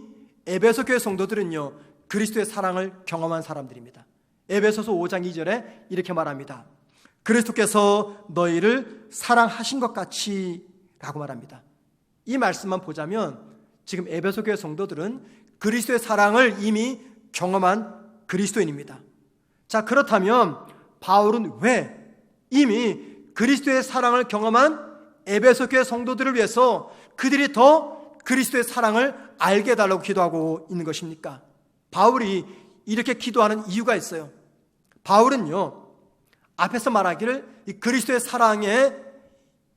에베소 교회 성도들은요, 그리스도의 사랑을 경험한 사람들입니다. 에베소서 5장 2절에 이렇게 말합니다. 그리스도께서 너희를 사랑하신 것 같이 라고 말합니다. 이 말씀만 보자면 지금 에베소 교회 성도들은 그리스도의 사랑을 이미 경험한 그리스도인입니다. 자, 그렇다면 바울은 왜 이미 그리스도의 사랑을 경험한 에베소 교회 성도들을 위해서 그들이 더 그리스도의 사랑을 알게 해달라고 기도하고 있는 것입니까? 바울이 이렇게 기도하는 이유가 있어요. 바울은요, 앞에서 말하기를 이 그리스도의 사랑의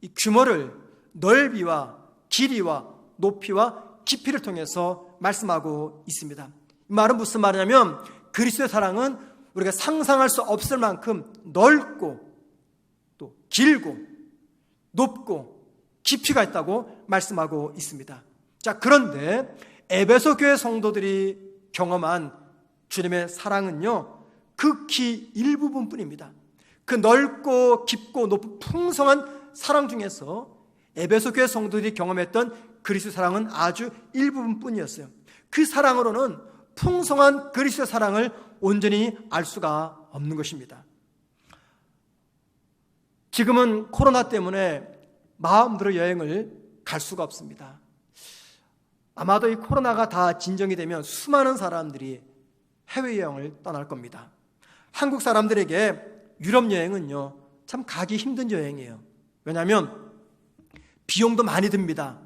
이 규모를 넓이와 길이와 높이와 깊이를 통해서 말씀하고 있습니다. 이 말은 무슨 말이냐면 그리스도의 사랑은 우리가 상상할 수 없을 만큼 넓고 또 길고 높고 깊이가 있다고 말씀하고 있습니다. 자, 그런데 에베소 교회 성도들이 경험한 주님의 사랑은요, 극히 일부분뿐입니다. 그 넓고 깊고 높은 풍성한 사랑 중에서 에베소 교회 성도들이 경험했던 그리스도 사랑은 아주 일부분뿐이었어요. 그 사랑으로는 풍성한 그리스도 사랑을 온전히 알 수가 없는 것입니다. 지금은 코로나 때문에 마음대로 여행을 갈 수가 없습니다. 아마도 이 코로나가 다 진정이 되면 수많은 사람들이 해외여행을 떠날 겁니다. 한국 사람들에게 유럽 여행은요, 참 가기 힘든 여행이에요. 왜냐하면 비용도 많이 듭니다.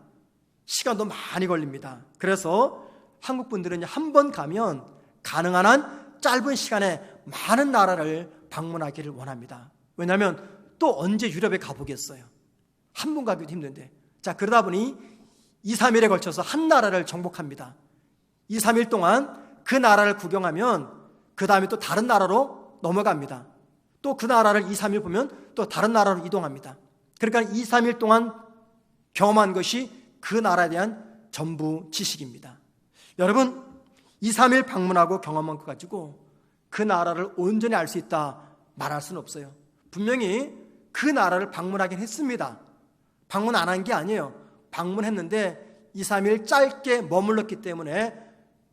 시간도 많이 걸립니다. 그래서 한국 분들은 한 번 가면 가능한 한 짧은 시간에 많은 나라를 방문하기를 원합니다. 왜냐하면 또 언제 유럽에 가보겠어요. 한 번 가기도 힘든데. 자, 그러다 보니 2, 3일에 걸쳐서 한 나라를 정복합니다. 2, 3일 동안 그 나라를 구경하면 그 다음에 또 다른 나라로 넘어갑니다. 또 그 나라를 2, 3일 보면 또 다른 나라로 이동합니다. 그러니까 2, 3일 동안 경험한 것이 그 나라에 대한 전부 지식입니다. 여러분, 2, 3일 방문하고 경험한 것 가지고 그 나라를 온전히 알 수 있다 말할 수는 없어요. 분명히 그 나라를 방문하긴 했습니다. 방문 안 한 게 아니에요. 방문했는데 2, 3일 짧게 머물렀기 때문에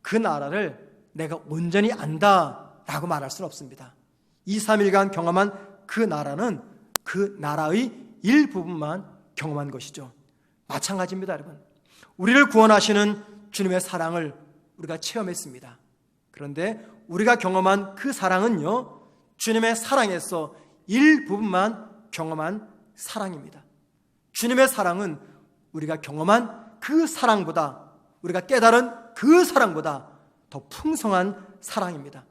그 나라를 내가 온전히 안다라고 말할 수는 없습니다. 2, 3일간 경험한 그 나라는 그 나라의 일부분만 경험한 것이죠. 마찬가지입니다, 여러분. 우리를 구원하시는 주님의 사랑을 우리가 체험했습니다. 그런데 우리가 경험한 그 사랑은요, 주님의 사랑에서 일부분만 경험한 사랑입니다. 주님의 사랑은 우리가 경험한 그 사랑보다, 우리가 깨달은 그 사랑보다 더 풍성한 사랑입니다.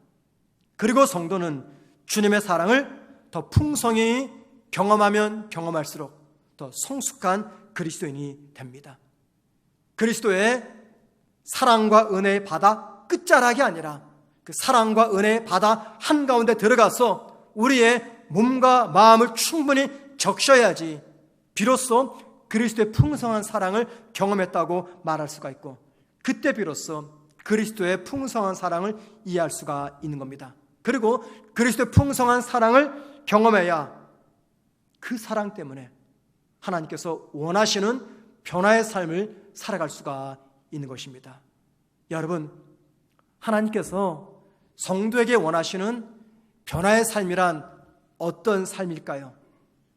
그리고 성도는 주님의 사랑을 더 풍성히 경험하면 경험할수록 더 성숙한 그리스도인이 됩니다. 그리스도의 사랑과 은혜의 바다 끝자락이 아니라 그 사랑과 은혜의 바다 한가운데 들어가서 우리의 몸과 마음을 충분히 적셔야지 비로소 그리스도의 풍성한 사랑을 경험했다고 말할 수가 있고, 그때 비로소 그리스도의 풍성한 사랑을 이해할 수가 있는 겁니다. 그리고 그리스도의 풍성한 사랑을 경험해야 그 사랑 때문에 하나님께서 원하시는 변화의 삶을 살아갈 수가 있는 것입니다. 여러분, 하나님께서 성도에게 원하시는 변화의 삶이란 어떤 삶일까요?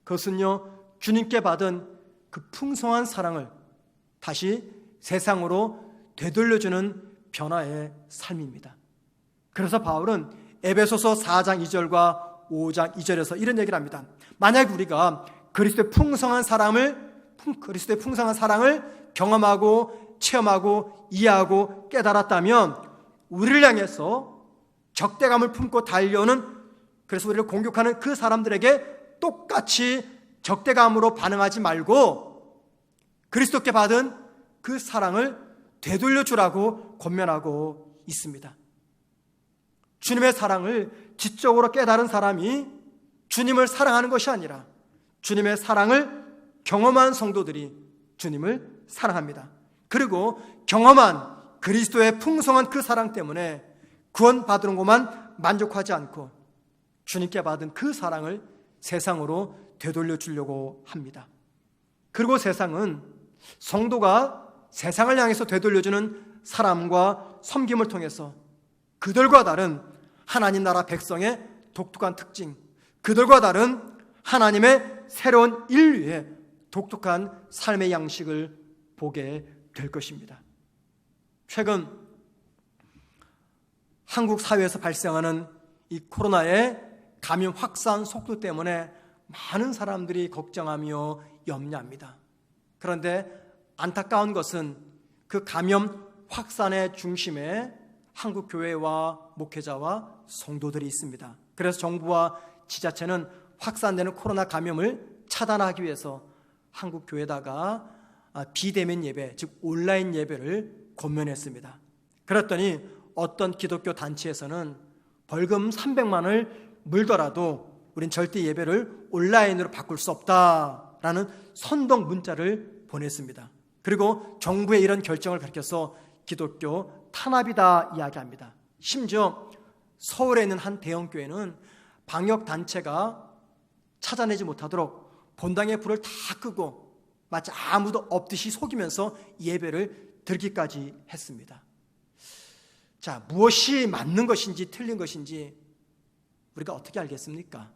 그것은요, 주님께 받은 그 풍성한 사랑을 다시 세상으로 되돌려주는 변화의 삶입니다. 그래서 바울은 에베소서 4장 2절과 5장 2절에서 이런 얘기를 합니다. 만약 우리가 그리스도의 풍성한 사랑을 경험하고 체험하고 이해하고 깨달았다면 우리를 향해서 적대감을 품고 달려오는, 그래서 우리를 공격하는 그 사람들에게 똑같이 적대감으로 반응하지 말고 그리스도께 받은 그 사랑을 되돌려 주라고 권면하고 있습니다. 주님의 사랑을 지적으로 깨달은 사람이 주님을 사랑하는 것이 아니라 주님의 사랑을 경험한 성도들이 주님을 사랑합니다. 그리고 경험한 그리스도의 풍성한 그 사랑 때문에 구원받는 것만 만족하지 않고 주님께 받은 그 사랑을 세상으로 되돌려 주려고 합니다. 그리고 세상은 성도가 세상을 향해서 되돌려주는 사람과 섬김을 통해서 그들과 다른 하나님 나라 백성의 독특한 특징, 그들과 다른 하나님의 새로운 인류의 독특한 삶의 양식을 보게 될 것입니다. 최근 한국 사회에서 발생하는 이 코로나의 감염 확산 속도 때문에 많은 사람들이 걱정하며 염려합니다. 그런데 안타까운 것은 그 감염 확산의 중심에 한국 교회와 목회자와 성도들이 있습니다. 그래서 정부와 지자체는 확산되는 코로나 감염을 차단하기 위해서 한국 교회다가 비대면 예배, 즉 온라인 예배를 권면했습니다. 그랬더니 어떤 기독교 단체에서는 벌금 300만 원을 물더라도 우린 절대 예배를 온라인으로 바꿀 수 없다라는 선동 문자를 보냈습니다. 그리고 정부의 이런 결정을 가리켜서 기독교 탄압이다 이야기합니다. 심지어 서울에 있는 한 대형교회는 방역단체가 찾아내지 못하도록 본당의 불을 다 끄고 마치 아무도 없듯이 속이면서 예배를 드리기까지 했습니다. 자, 무엇이 맞는 것인지 틀린 것인지 우리가 어떻게 알겠습니까?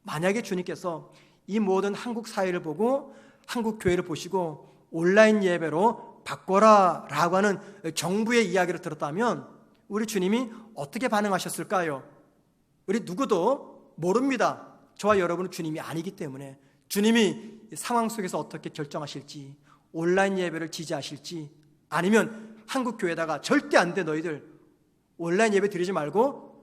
만약에 주님께서 이 모든 한국 사회를 보고 한국 교회를 보시고 온라인 예배로 바꿔라 라고 하는 정부의 이야기를 들었다면 우리 주님이 어떻게 반응하셨을까요? 우리 누구도 모릅니다. 저와 여러분은 주님이 아니기 때문에 주님이 상황 속에서 어떻게 결정하실지, 온라인 예배를 지지하실지, 아니면 한국 교회에다가 절대 안 돼 너희들 온라인 예배 드리지 말고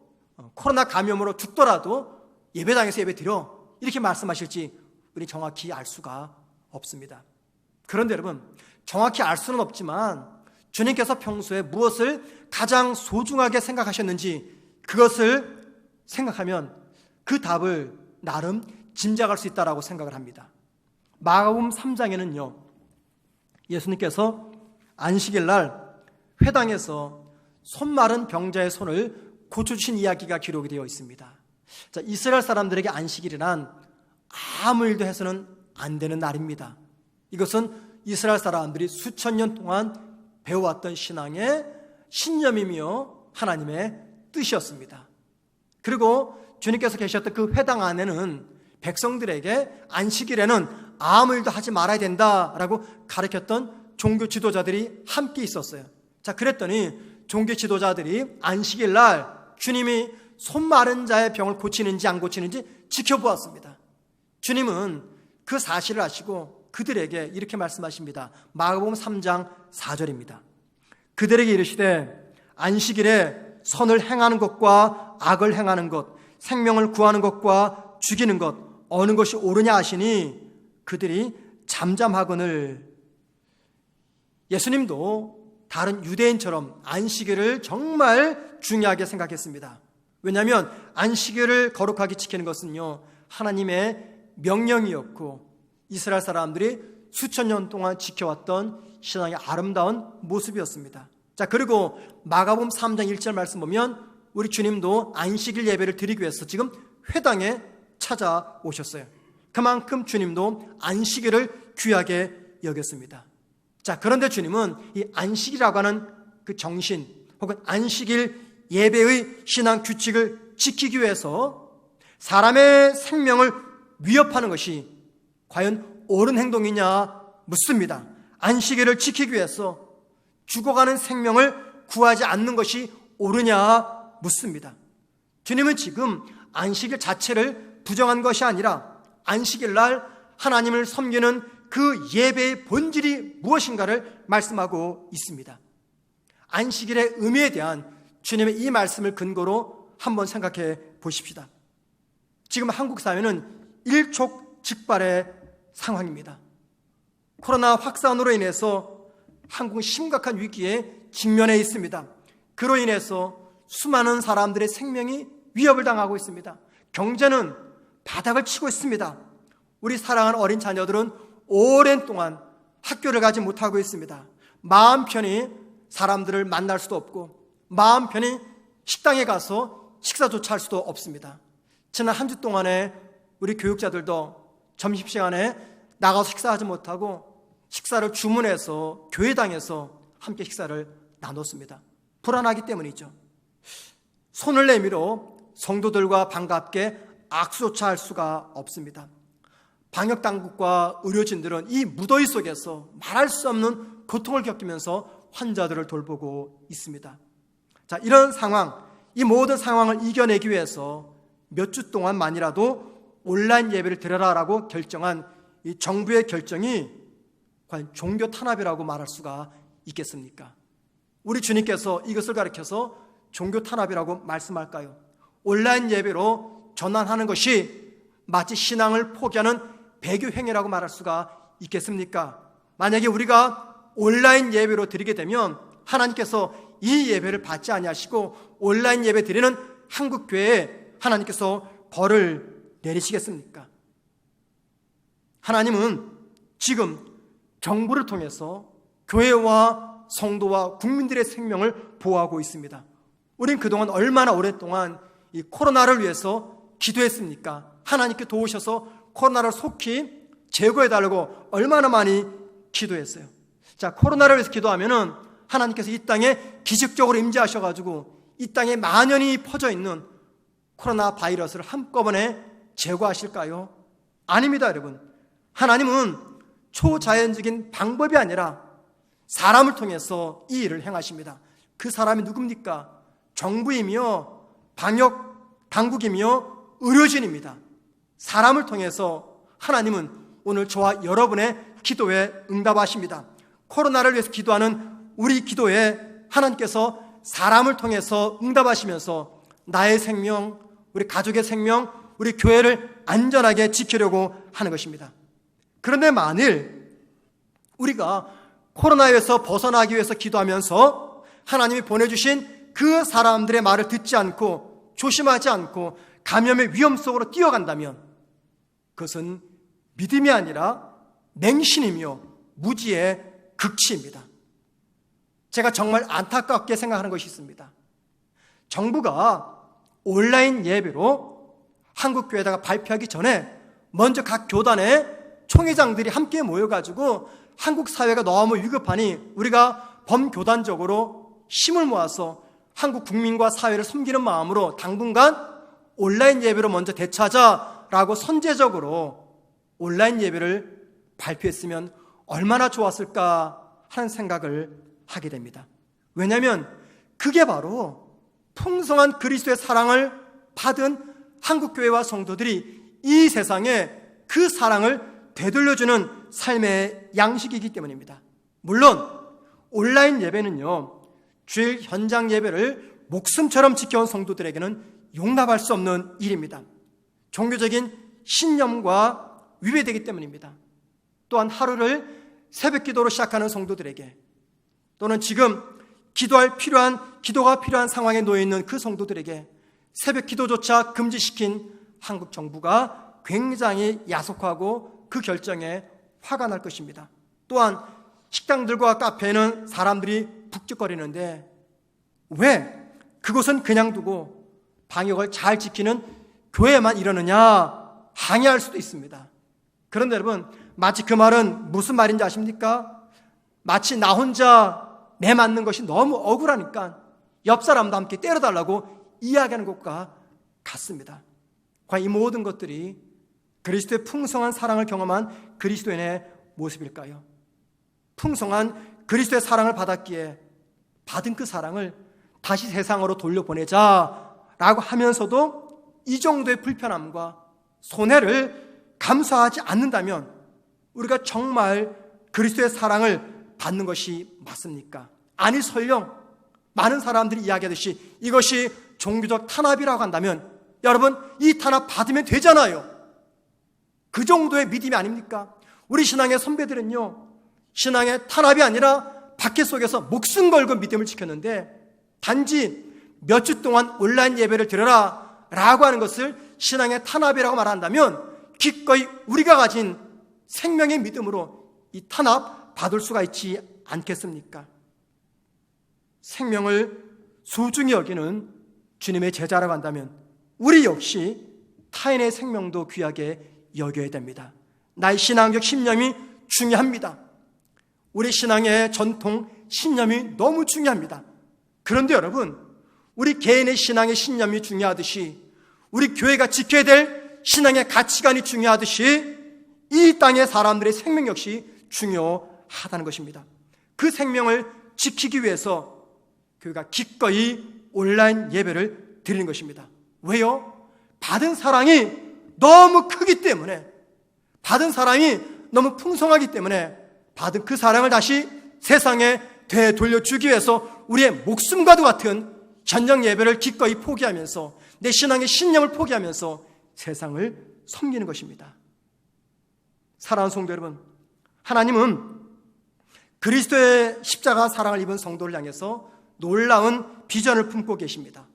코로나 감염으로 죽더라도 예배당에서 예배 드려 이렇게 말씀하실지 우리 정확히 알 수가 없습니다. 그런데 여러분, 정확히 알 수는 없지만 주님께서 평소에 무엇을 가장 소중하게 생각하셨는지 그것을 생각하면 그 답을 나름 짐작할 수 있다고 생각을 합니다. 마가복음 3장에는요, 예수님께서 안식일 날 회당에서 손 마른 병자의 손을 고쳐주신 이야기가 기록이 되어 있습니다. 자, 이스라엘 사람들에게 안식일이란 아무 일도 해서는 안 되는 날입니다. 이것은 이스라엘 사람들이 수천 년 동안 배워왔던 신앙의 신념이며 하나님의 뜻이었습니다. 그리고 주님께서 계셨던 그 회당 안에는 백성들에게 안식일에는 아무 일도 하지 말아야 된다라고 가르쳤던 종교 지도자들이 함께 있었어요. 자, 그랬더니 종교 지도자들이 안식일 날 주님이 손 마른 자의 병을 고치는지 안 고치는지 지켜보았습니다. 주님은 그 사실을 아시고 그들에게 이렇게 말씀하십니다. 마가복음 3장 4절입니다. 그들에게 이르시되 안식일에 선을 행하는 것과 악을 행하는 것, 생명을 구하는 것과 죽이는 것 어느 것이 옳으냐 하시니 그들이 잠잠하거늘. 예수님도 다른 유대인처럼 안식일을 정말 중요하게 생각했습니다. 왜냐하면 안식일을 거룩하게 지키는 것은요, 하나님의 명령이었고 이스라엘 사람들이 수천 년 동안 지켜왔던 신앙의 아름다운 모습이었습니다. 자, 그리고 마가복음 3장 1절 말씀 보면 우리 주님도 안식일 예배를 드리기 위해서 지금 회당에 찾아오셨어요. 그만큼 주님도 안식일을 귀하게 여겼습니다. 자, 그런데 주님은 이 안식이라고 하는 그 정신 혹은 안식일 예배의 신앙 규칙을 지키기 위해서 사람의 생명을 위협하는 것이 과연 옳은 행동이냐 묻습니다. 안식일을 지키기 위해서 죽어가는 생명을 구하지 않는 것이 옳으냐 묻습니다. 주님은 지금 안식일 자체를 부정한 것이 아니라 안식일 날 하나님을 섬기는 그 예배의 본질이 무엇인가를 말씀하고 있습니다. 안식일의 의미에 대한 주님의 이 말씀을 근거로 한번 생각해 보십시다. 지금 한국 사회는 일촉즉발의 상황입니다. 코로나 확산으로 인해서 한국은 심각한 위기에 직면해 있습니다. 그로 인해서 수많은 사람들의 생명이 위협을 당하고 있습니다. 경제는 바닥을 치고 있습니다. 우리 사랑하는 어린 자녀들은 오랜 동안 학교를 가지 못하고 있습니다. 마음 편히 사람들을 만날 수도 없고 마음 편히 식당에 가서 식사조차 할 수도 없습니다. 지난 한 주 동안에 우리 교육자들도 점심시간에 나가서 식사하지 못하고 식사를 주문해서 교회당에서 함께 식사를 나눴습니다. 불안하기 때문이죠. 손을 내밀어 성도들과 반갑게 악수조차 할 수가 없습니다. 방역당국과 의료진들은 이 무더위 속에서 말할 수 없는 고통을 겪으면서 환자들을 돌보고 있습니다. 자, 이런 상황, 이 모든 상황을 이겨내기 위해서 몇 주 동안만이라도 온라인 예배를 드려라라고 결정한 이 정부의 결정이 과연 종교 탄압이라고 말할 수가 있겠습니까? 우리 주님께서 이것을 가리켜서 종교 탄압이라고 말씀할까요? 온라인 예배로 전환하는 것이 마치 신앙을 포기하는 배교 행위라고 말할 수가 있겠습니까? 만약에 우리가 온라인 예배로 드리게 되면 하나님께서 이 예배를 받지 아니하시고 온라인 예배 드리는 한국 교회에 하나님께서 벌을 내리시겠습니까? 하나님은 지금 정부를 통해서 교회와 성도와 국민들의 생명을 보호하고 있습니다. 우린 그동안 얼마나 오랫동안 이 코로나를 위해서 기도했습니까? 하나님께 도우셔서 코로나를 속히 제거해달라고 얼마나 많이 기도했어요. 자, 코로나를 위해서 기도하면은 하나님께서 이 땅에 기적적으로 임재하셔가지고 이 땅에 만연히 퍼져 있는 코로나 바이러스를 한꺼번에 제거하실까요? 아닙니다, 여러분. 하나님은 초자연적인 방법이 아니라 사람을 통해서 이 일을 행하십니다. 그 사람이 누굽니까? 정부이며 방역 당국이며 의료진입니다. 사람을 통해서 하나님은 오늘 저와 여러분의 기도에 응답하십니다. 코로나를 위해서 기도하는 우리 기도에 하나님께서 사람을 통해서 응답하시면서 나의 생명, 우리 가족의 생명, 우리 교회를 안전하게 지키려고 하는 것입니다. 그런데 만일 우리가 코로나에서 벗어나기 위해서 기도하면서 하나님이 보내주신 그 사람들의 말을 듣지 않고 조심하지 않고 감염의 위험 속으로 뛰어간다면 그것은 믿음이 아니라 맹신이며 무지의 극치입니다. 제가 정말 안타깝게 생각하는 것이 있습니다. 정부가 온라인 예배로 한국교회에다가 발표하기 전에 먼저 각 교단의 총회장들이 함께 모여가지고 한국 사회가 너무 위급하니 우리가 범교단적으로 힘을 모아서 한국 국민과 사회를 섬기는 마음으로 당분간 온라인 예배로 먼저 대처하자라고 선제적으로 온라인 예배를 발표했으면 얼마나 좋았을까 하는 생각을 하게 됩니다. 왜냐하면 그게 바로 풍성한 그리스도의 사랑을 받은 한국교회와 성도들이 이 세상에 그 사랑을 되돌려주는 삶의 양식이기 때문입니다. 물론 온라인 예배는요, 주일 현장 예배를 목숨처럼 지켜온 성도들에게는 용납할 수 없는 일입니다. 종교적인 신념과 위배되기 때문입니다. 또한 하루를 새벽 기도로 시작하는 성도들에게 또는 지금 기도가 필요한 상황에 놓여 있는 그 성도들에게 새벽 기도조차 금지시킨 한국 정부가 굉장히 야속하고 그 결정에 화가 날 것입니다. 또한 식당들과 카페에는 사람들이 북적거리는데 왜 그곳은 그냥 두고 방역을 잘 지키는 교회만 이러느냐 항의할 수도 있습니다. 그런데 여러분, 마치 그 말은 무슨 말인지 아십니까? 마치 나 혼자 매 맞는 것이 너무 억울하니까 옆 사람도 함께 때려달라고 이야기하는 것과 같습니다. 과연 이 모든 것들이 그리스도의 풍성한 사랑을 경험한 그리스도인의 모습일까요? 풍성한 그리스도의 사랑을 받았기에 받은 그 사랑을 다시 세상으로 돌려보내자라고 하면서도 이 정도의 불편함과 손해를 감수하지 않는다면 우리가 정말 그리스도의 사랑을 받는 것이 맞습니까? 아니 설령 많은 사람들이 이야기하듯이 이것이 종교적 탄압이라고 한다면 여러분, 이 탄압 받으면 되잖아요. 그 정도의 믿음이 아닙니까? 우리 신앙의 선배들은요, 신앙의 탄압이 아니라 박해 속에서 목숨 걸고 믿음을 지켰는데 단지 몇 주 동안 온라인 예배를 드려라 라고 하는 것을 신앙의 탄압이라고 말한다면 기꺼이 우리가 가진 생명의 믿음으로 이 탄압 받을 수가 있지 않겠습니까? 생명을 소중히 여기는 주님의 제자라고 한다면 우리 역시 타인의 생명도 귀하게 여겨야 됩니다. 나의 신앙적 신념이 중요합니다. 우리 신앙의 전통 신념이 너무 중요합니다. 그런데 여러분, 우리 개인의 신앙의 신념이 중요하듯이 우리 교회가 지켜야 될 신앙의 가치관이 중요하듯이 이 땅의 사람들의 생명 역시 중요하다는 것입니다. 그 생명을 지키기 위해서 교회가 기꺼이 온라인 예배를 드리는 것입니다. 왜요? 받은 사랑이 너무 크기 때문에, 받은 사랑이 너무 풍성하기 때문에 받은 그 사랑을 다시 세상에 되돌려주기 위해서 우리의 목숨과도 같은 현장 예배를 기꺼이 포기하면서 내 신앙의 신념을 포기하면서 세상을 섬기는 것입니다. 사랑하는 성도 여러분, 하나님은 그리스도의 십자가 사랑을 입은 성도를 향해서 놀라운 비전을 품고 계십니다.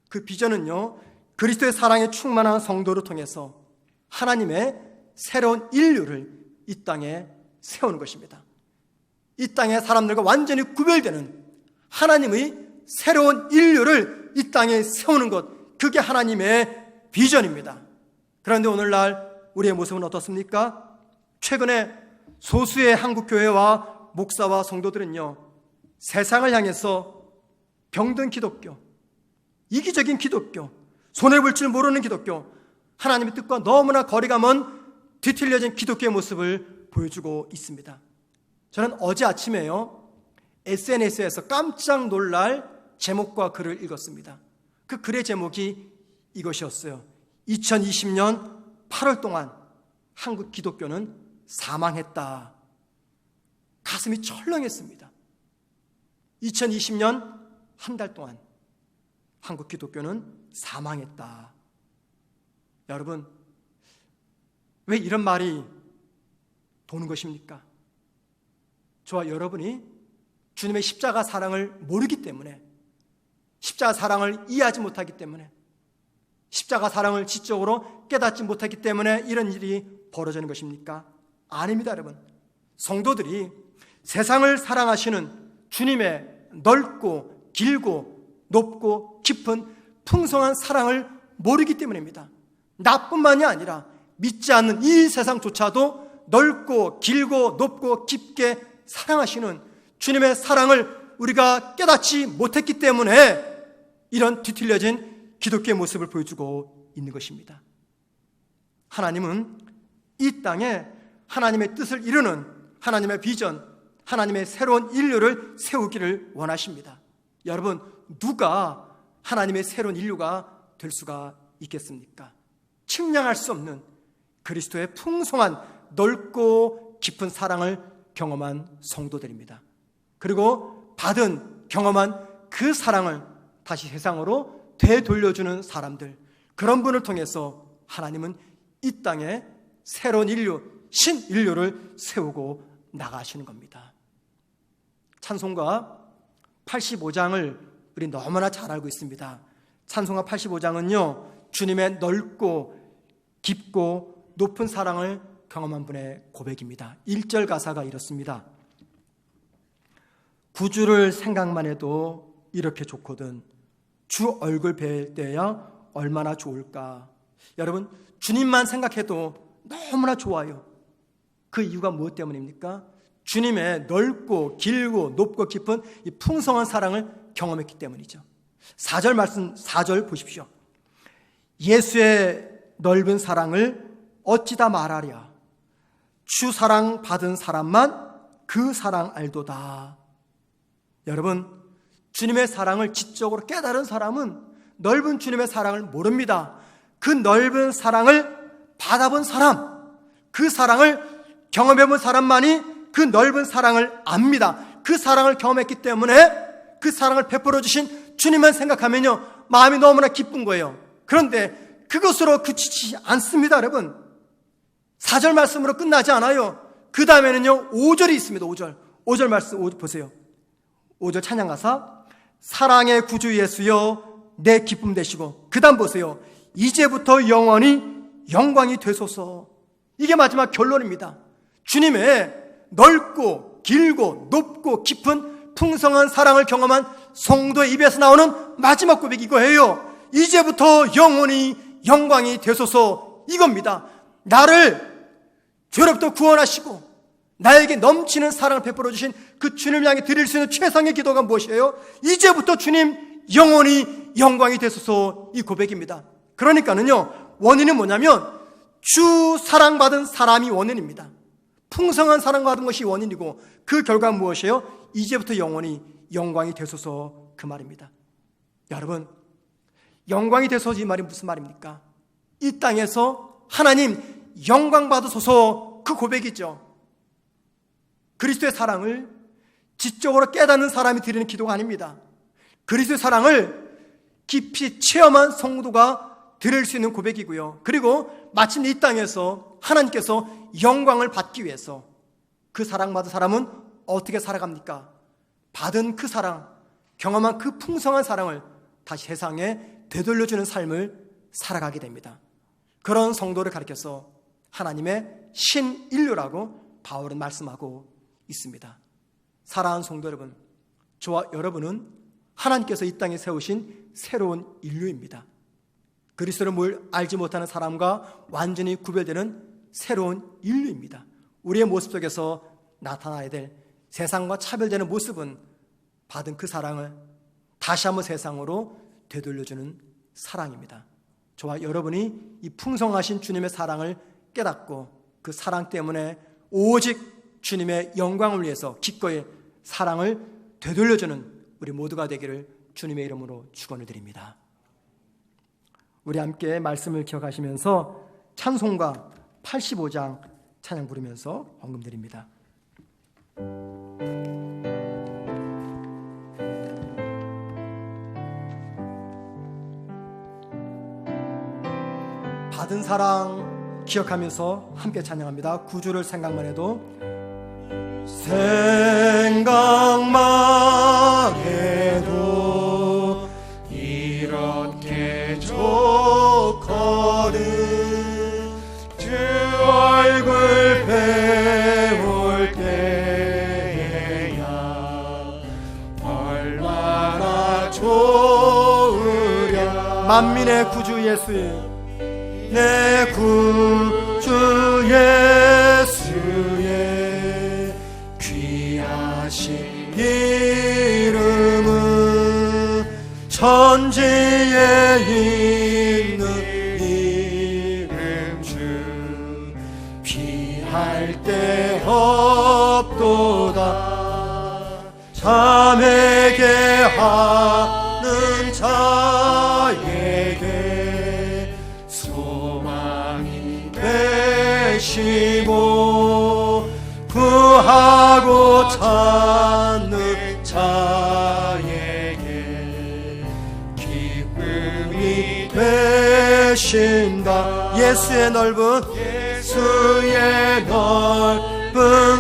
그 비전은요, 그리스도의 사랑에 충만한 성도를 통해서 하나님의 새로운 인류를 이 땅에 세우는 것입니다. 이 땅의 사람들과 완전히 구별되는 하나님의 새로운 인류를 이 땅에 세우는 것, 그게 하나님의 비전입니다. 그런데 오늘날 우리의 모습은 어떻습니까? 최근에 소수의 한국교회와 목사와 성도들은요, 세상을 향해서 병든 기독교, 이기적인 기독교, 손해볼 줄 모르는 기독교, 하나님의 뜻과 너무나 거리가 먼 뒤틀려진 기독교의 모습을 보여주고 있습니다. 저는 어제 아침에요, SNS에서 깜짝 놀랄 제목과 글을 읽었습니다. 그 글의 제목이 이것이었어요. 2020년 8월 동안 한국 기독교는 사망했다. 가슴이 철렁했습니다. 2020년 한 달 동안 한국 기독교는 사망했다. 여러분, 왜 이런 말이 도는 것입니까? 저와 여러분이 주님의 십자가 사랑을 모르기 때문에, 십자가 사랑을 이해하지 못하기 때문에, 십자가 사랑을 지적으로 깨닫지 못하기 때문에 이런 일이 벌어지는 것입니까? 아닙니다, 여러분. 성도들이 세상을 사랑하시는 주님의 넓고 길고 높고 깊은 풍성한 사랑을 모르기 때문입니다. 나뿐만이 아니라 믿지 않는 이 세상조차도 넓고 길고 높고 깊게 사랑하시는 주님의 사랑을 우리가 깨닫지 못했기 때문에 이런 뒤틀려진 기독교의 모습을 보여주고 있는 것입니다. 하나님은 이 땅에 하나님의 뜻을 이루는 하나님의 비전, 하나님의 새로운 인류를 세우기를 원하십니다. 여러분, 누가 하나님의 새로운 인류가 될 수가 있겠습니까? 측량할 수 없는 그리스도의 풍성한 넓고 깊은 사랑을 경험한 성도들입니다. 그리고 받은 경험한 그 사랑을 다시 세상으로 되돌려주는 사람들, 그런 분을 통해서 하나님은 이 땅에 새로운 인류, 신인류를 세우고 나가시는 겁니다. 찬송가 85장을 우리 너무나 잘 알고 있습니다. 찬송가 85장은요, 주님의 넓고 깊고 높은 사랑을 경험한 분의 고백입니다. 1절 가사가 이렇습니다. 구주를 생각만 해도 이렇게 좋거든 주 얼굴 뵐 때야 얼마나 좋을까. 여러분, 주님만 생각해도 너무나 좋아요. 그 이유가 무엇 때문입니까? 주님의 넓고 길고 높고 깊은 이 풍성한 사랑을 경험했기 때문이죠. 4절 말씀, 4절 보십시오. 예수의 넓은 사랑을 어찌다 말하랴. 주 사랑 받은 사람만 그 사랑 알도다. 여러분, 주님의 사랑을 지적으로 깨달은 사람은 넓은 주님의 사랑을 모릅니다. 그 넓은 사랑을 받아본 사람, 그 사랑을 경험해본 사람만이 그 넓은 사랑을 압니다. 그 사랑을 경험했기 때문에 그 사랑을 베풀어 주신 주님만 생각하면요, 마음이 너무나 기쁜 거예요. 그런데 그것으로 그치지 않습니다. 여러분, 4절 말씀으로 끝나지 않아요. 그 다음에는요 5절이 있습니다. 5절 말씀 보세요. 5절 찬양 가사, 사랑의 구주 예수여 내 기쁨 되시고, 그 다음 보세요. 이제부터 영원히 영광이 되소서. 이게 마지막 결론입니다. 주님의 넓고 길고 높고 깊은 풍성한 사랑을 경험한 성도의 입에서 나오는 마지막 고백이 이거예요. 이제부터 영원히 영광이 되소서. 이겁니다. 나를 죄로부터 구원하시고 나에게 넘치는 사랑을 베풀어 주신 그 주님을 향해 드릴 수 있는 최상의 기도가 무엇이에요? 이제부터 주님 영원히 영광이 되소서. 이 고백입니다. 그러니까는요, 원인은 뭐냐면 주 사랑받은 사람이 원인입니다. 풍성한 사랑받은 것이 원인이고, 그 결과는 무엇이에요? 이제부터 영원히 영광이 되소서. 그 말입니다. 여러분, 영광이 되소서 이 말이 무슨 말입니까? 이 땅에서 하나님 영광 받으소서, 그 고백이죠. 그리스도의 사랑을 지적으로 깨닫는 사람이 드리는 기도가 아닙니다. 그리스도의 사랑을 깊이 체험한 성도가 드릴 수 있는 고백이고요. 그리고 마침내 이 땅에서 하나님께서 영광을 받기 위해서 그 사랑받은 사람은 어떻게 살아갑니까? 받은 그 사랑, 경험한 그 풍성한 사랑을 다시 세상에 되돌려주는 삶을 살아가게 됩니다. 그런 성도를 가리켜서 하나님의 신인류라고 바울은 말씀하고 있습니다. 사랑하는 성도 여러분, 저와 여러분은 하나님께서 이 땅에 세우신 새로운 인류입니다. 그리스도를 알지 못하는 사람과 완전히 구별되는 새로운 인류입니다. 우리의 모습 속에서 나타나야 될 세상과 차별되는 모습은 받은 그 사랑을 다시 한번 세상으로 되돌려주는 사랑입니다. 저와 여러분이 이 풍성하신 주님의 사랑을 깨닫고 그 사랑 때문에 오직 주님의 영광을 위해서 기꺼이 사랑을 되돌려주는 우리 모두가 되기를 주님의 이름으로 축원을 드립니다. 우리 함께 말씀을 기억하시면서 찬송가 85장 찬양 부르면서 헌금 드립니다. 받은 사랑 기억하면서 함께 찬양합니다. 구주를 생각만 해도 생각만 해도 이렇게 좋거든 주 얼굴 배울 때야 얼마나 좋으랴. 만민의 구주 예수, 내 구주 예수의 귀하신 이름은 천지에 있는 이름 주 피할 데 없도다. 자매게 하는 자에게 소망이 되시고 구하고 찾는 자에게 기쁨이 되신다. 예수의 넓은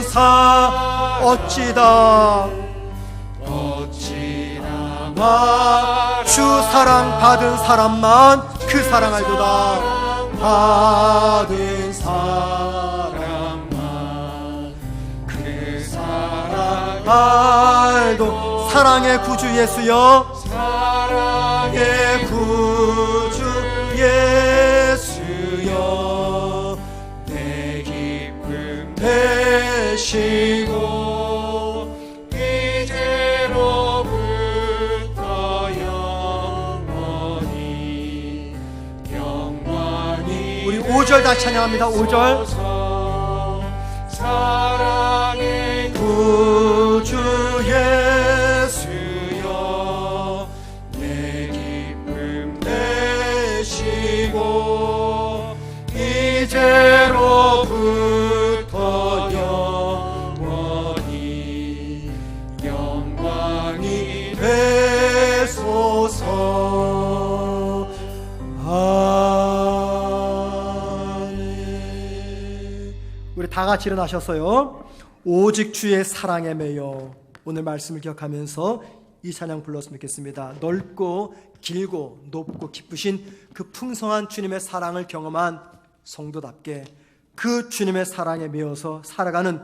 사 어찌다 주 사랑 받은 사람만 그 사랑 알도다. 받은 사람만 그 사랑 발도 사랑의 구주 예수여, 사랑의 구주 예수여, 내 기쁨 되시고 이제로부터 영원히 영원히. 우리 5절 다 찬양합니다. 5절. 사랑의 구주 예수여, 내 기쁨 되시고 이제로부터 영원히 영광이 되소서. 아멘. 우리 다 같이 일어나셨어요. 오직 주의 사랑에 매여. 오늘 말씀을 기억하면서 이 찬양 불렀으면 좋겠습니다. 넓고 길고 높고 기쁘신 그 풍성한 주님의 사랑을 경험한 성도답게 그 주님의 사랑에 매여서 살아가는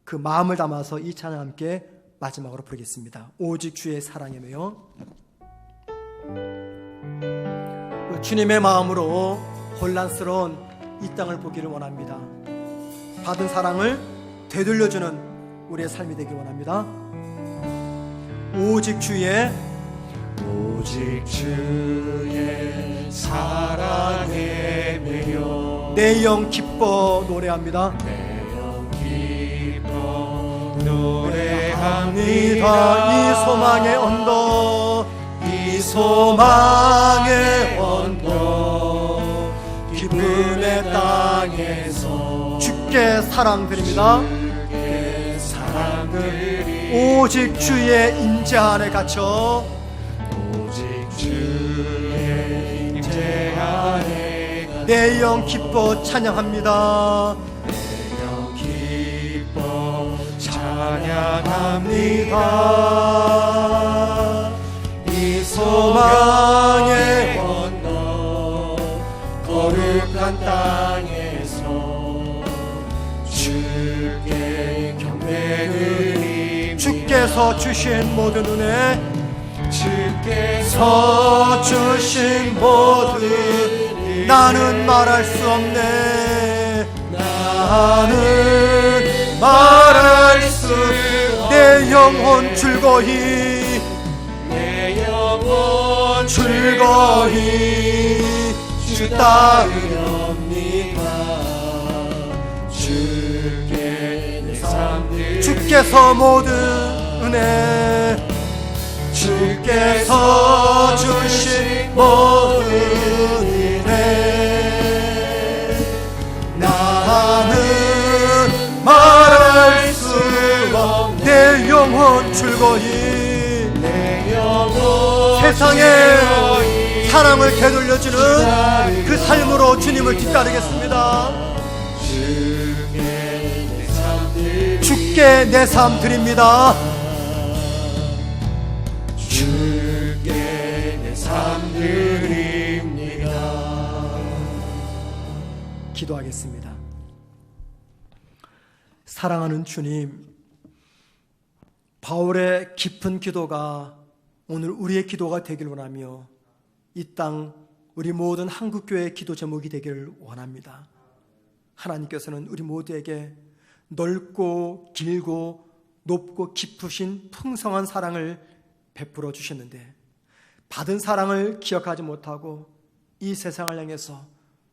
그 마음을 담아서 이 찬양 함께 마지막으로 부르겠습니다. 오직 주의 사랑에 매여. 주님의 마음으로 혼란스러운 이 땅을 보기를 원합니다. 받은 사랑을 되돌려주는 우리의 삶이 되길 원합니다. 오직 주의 사랑에 매여 내 영 기뻐 노래합니다. 내 영 기뻐 노래합니다. 이 소망의 언덕, 이 소망의 언덕, 기쁨의 땅에서 주께 사랑드립니다. 오직 주의 임재 안에 갇혀, 오직 주의 임재 안에 내 영 기뻐 찬양합니다. 내 영 기뻐 찬양합니다. 이 소망의 언덕, 거룩한 땅에서 주께 경배드립니다. 주께서 주신 모든 은혜, 주께서 주신 모든 나는 말할 수 없네. 나는 말할 수 내 영혼 즐거이, 내 영혼 즐거이 주 따르렵니다. 주께 내 삶 주께서 모든 은혜, 주께서 주신 모든 은혜, 나는 말할 수 없네. 내 영혼 즐거이, 내 영혼 세상의 사랑을 되돌려주는 그 삶으로 주님을 뒤따르겠습니다. 주께 내 삶 드립니다. 주께 내 삶 드립니다. 기도하겠습니다. 사랑하는 주님, 바울의 깊은 기도가 오늘 우리의 기도가 되길 원하며 이 땅 우리 모든 한국교회의 기도 제목이 되기를 원합니다. 하나님께서는 우리 모두에게 넓고 길고 높고 깊으신 풍성한 사랑을 베풀어 주셨는데 받은 사랑을 기억하지 못하고 이 세상을 향해서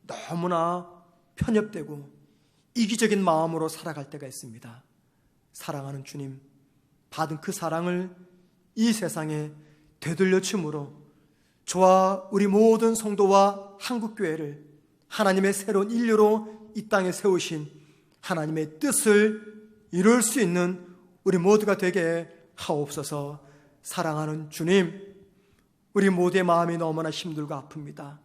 너무나 편협되고 이기적인 마음으로 살아갈 때가 있습니다. 사랑하는 주님, 받은 그 사랑을 이 세상에 되돌려 줌으로 저와 우리 모든 성도와 한국교회를 하나님의 새로운 인류로 이 땅에 세우신 하나님의 뜻을 이룰 수 있는 우리 모두가 되게 하옵소서. 사랑하는 주님, 우리 모두의 마음이 너무나 힘들고 아픕니다.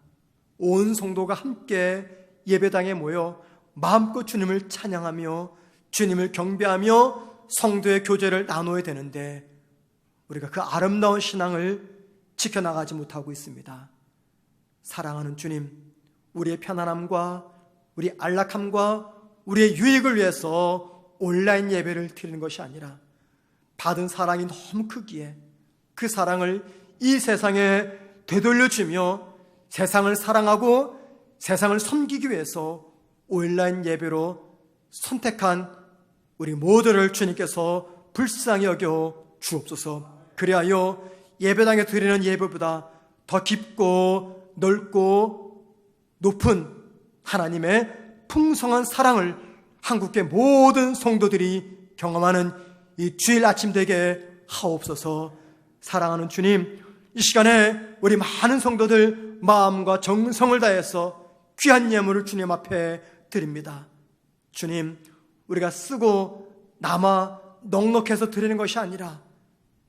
온 성도가 함께 예배당에 모여 마음껏 주님을 찬양하며 주님을 경배하며 성도의 교제를 나눠야 되는데 우리가 그 아름다운 신앙을 지켜나가지 못하고 있습니다. 사랑하는 주님, 우리의 편안함과 우리 안락함과 우리의 유익을 위해서 온라인 예배를 드리는 것이 아니라 받은 사랑이 너무 크기에 그 사랑을 이 세상에 되돌려주며 세상을 사랑하고 세상을 섬기기 위해서 온라인 예배로 선택한 우리 모두를 주님께서 불쌍히 여겨 주옵소서. 그리하여 예배당에 드리는 예배보다 더 깊고 넓고 높은 하나님의 풍성한 사랑을 한국계 모든 성도들이 경험하는 이 주일 아침 되게 하옵소서. 사랑하는 주님, 이 시간에 우리 많은 성도들 마음과 정성을 다해서 귀한 예물을 주님 앞에 드립니다. 주님, 우리가 쓰고 남아 넉넉해서 드리는 것이 아니라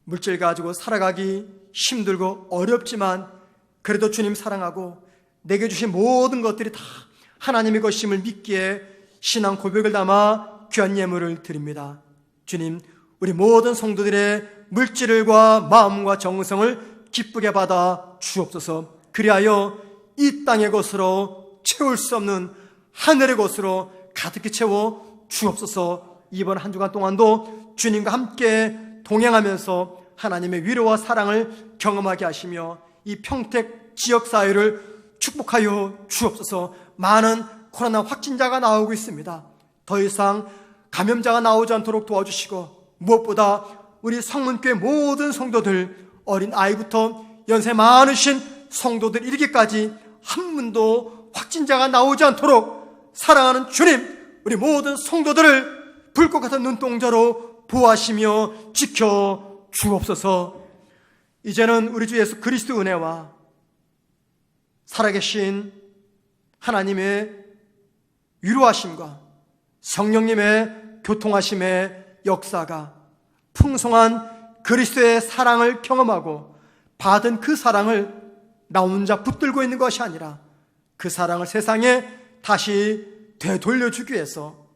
물질 가지고 살아가기 힘들고 어렵지만 그래도 주님 사랑하고 내게 주신 모든 것들이 다 하나님의 것임을 믿기에 신앙 고백을 담아 귀한 예물을 드립니다. 주님, 우리 모든 성도들의 물질과 마음과 정성을 기쁘게 받아 주옵소서. 그리하여 이 땅의 것으로 채울 수 없는 하늘의 것으로 가득히 채워 주옵소서. 이번 한 주간 동안도 주님과 함께 동행하면서 하나님의 위로와 사랑을 경험하게 하시며 이 평택 지역사회를 축복하여 주옵소서. 많은 코로나 확진자가 나오고 있습니다. 더 이상 감염자가 나오지 않도록 도와주시고 무엇보다 우리 성문교회 모든 성도들, 어린 아이부터 연세 많으신 성도들 이르기까지 한 분도 확진자가 나오지 않도록 사랑하는 주님, 우리 모든 성도들을 불꽃 같은 눈동자로 보호하시며 지켜 주옵소서. 이제는 우리 주 예수 그리스도 은혜와 살아계신 하나님의 위로하심과 성령님의 교통하심의 역사가 풍성한 그리스도의 사랑을 경험하고 받은 그 사랑을 나 혼자 붙들고 있는 것이 아니라 그 사랑을 세상에 다시 되돌려주기 위해서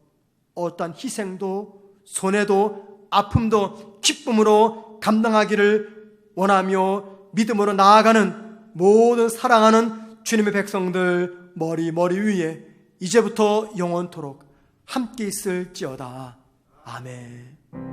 어떠한 희생도 손해도 아픔도 기쁨으로 감당하기를 원하며 믿음으로 나아가는 모든 사랑하는 주님의 백성들 머리 위에 이제부터 영원토록 함께 있을지어다. 아멘.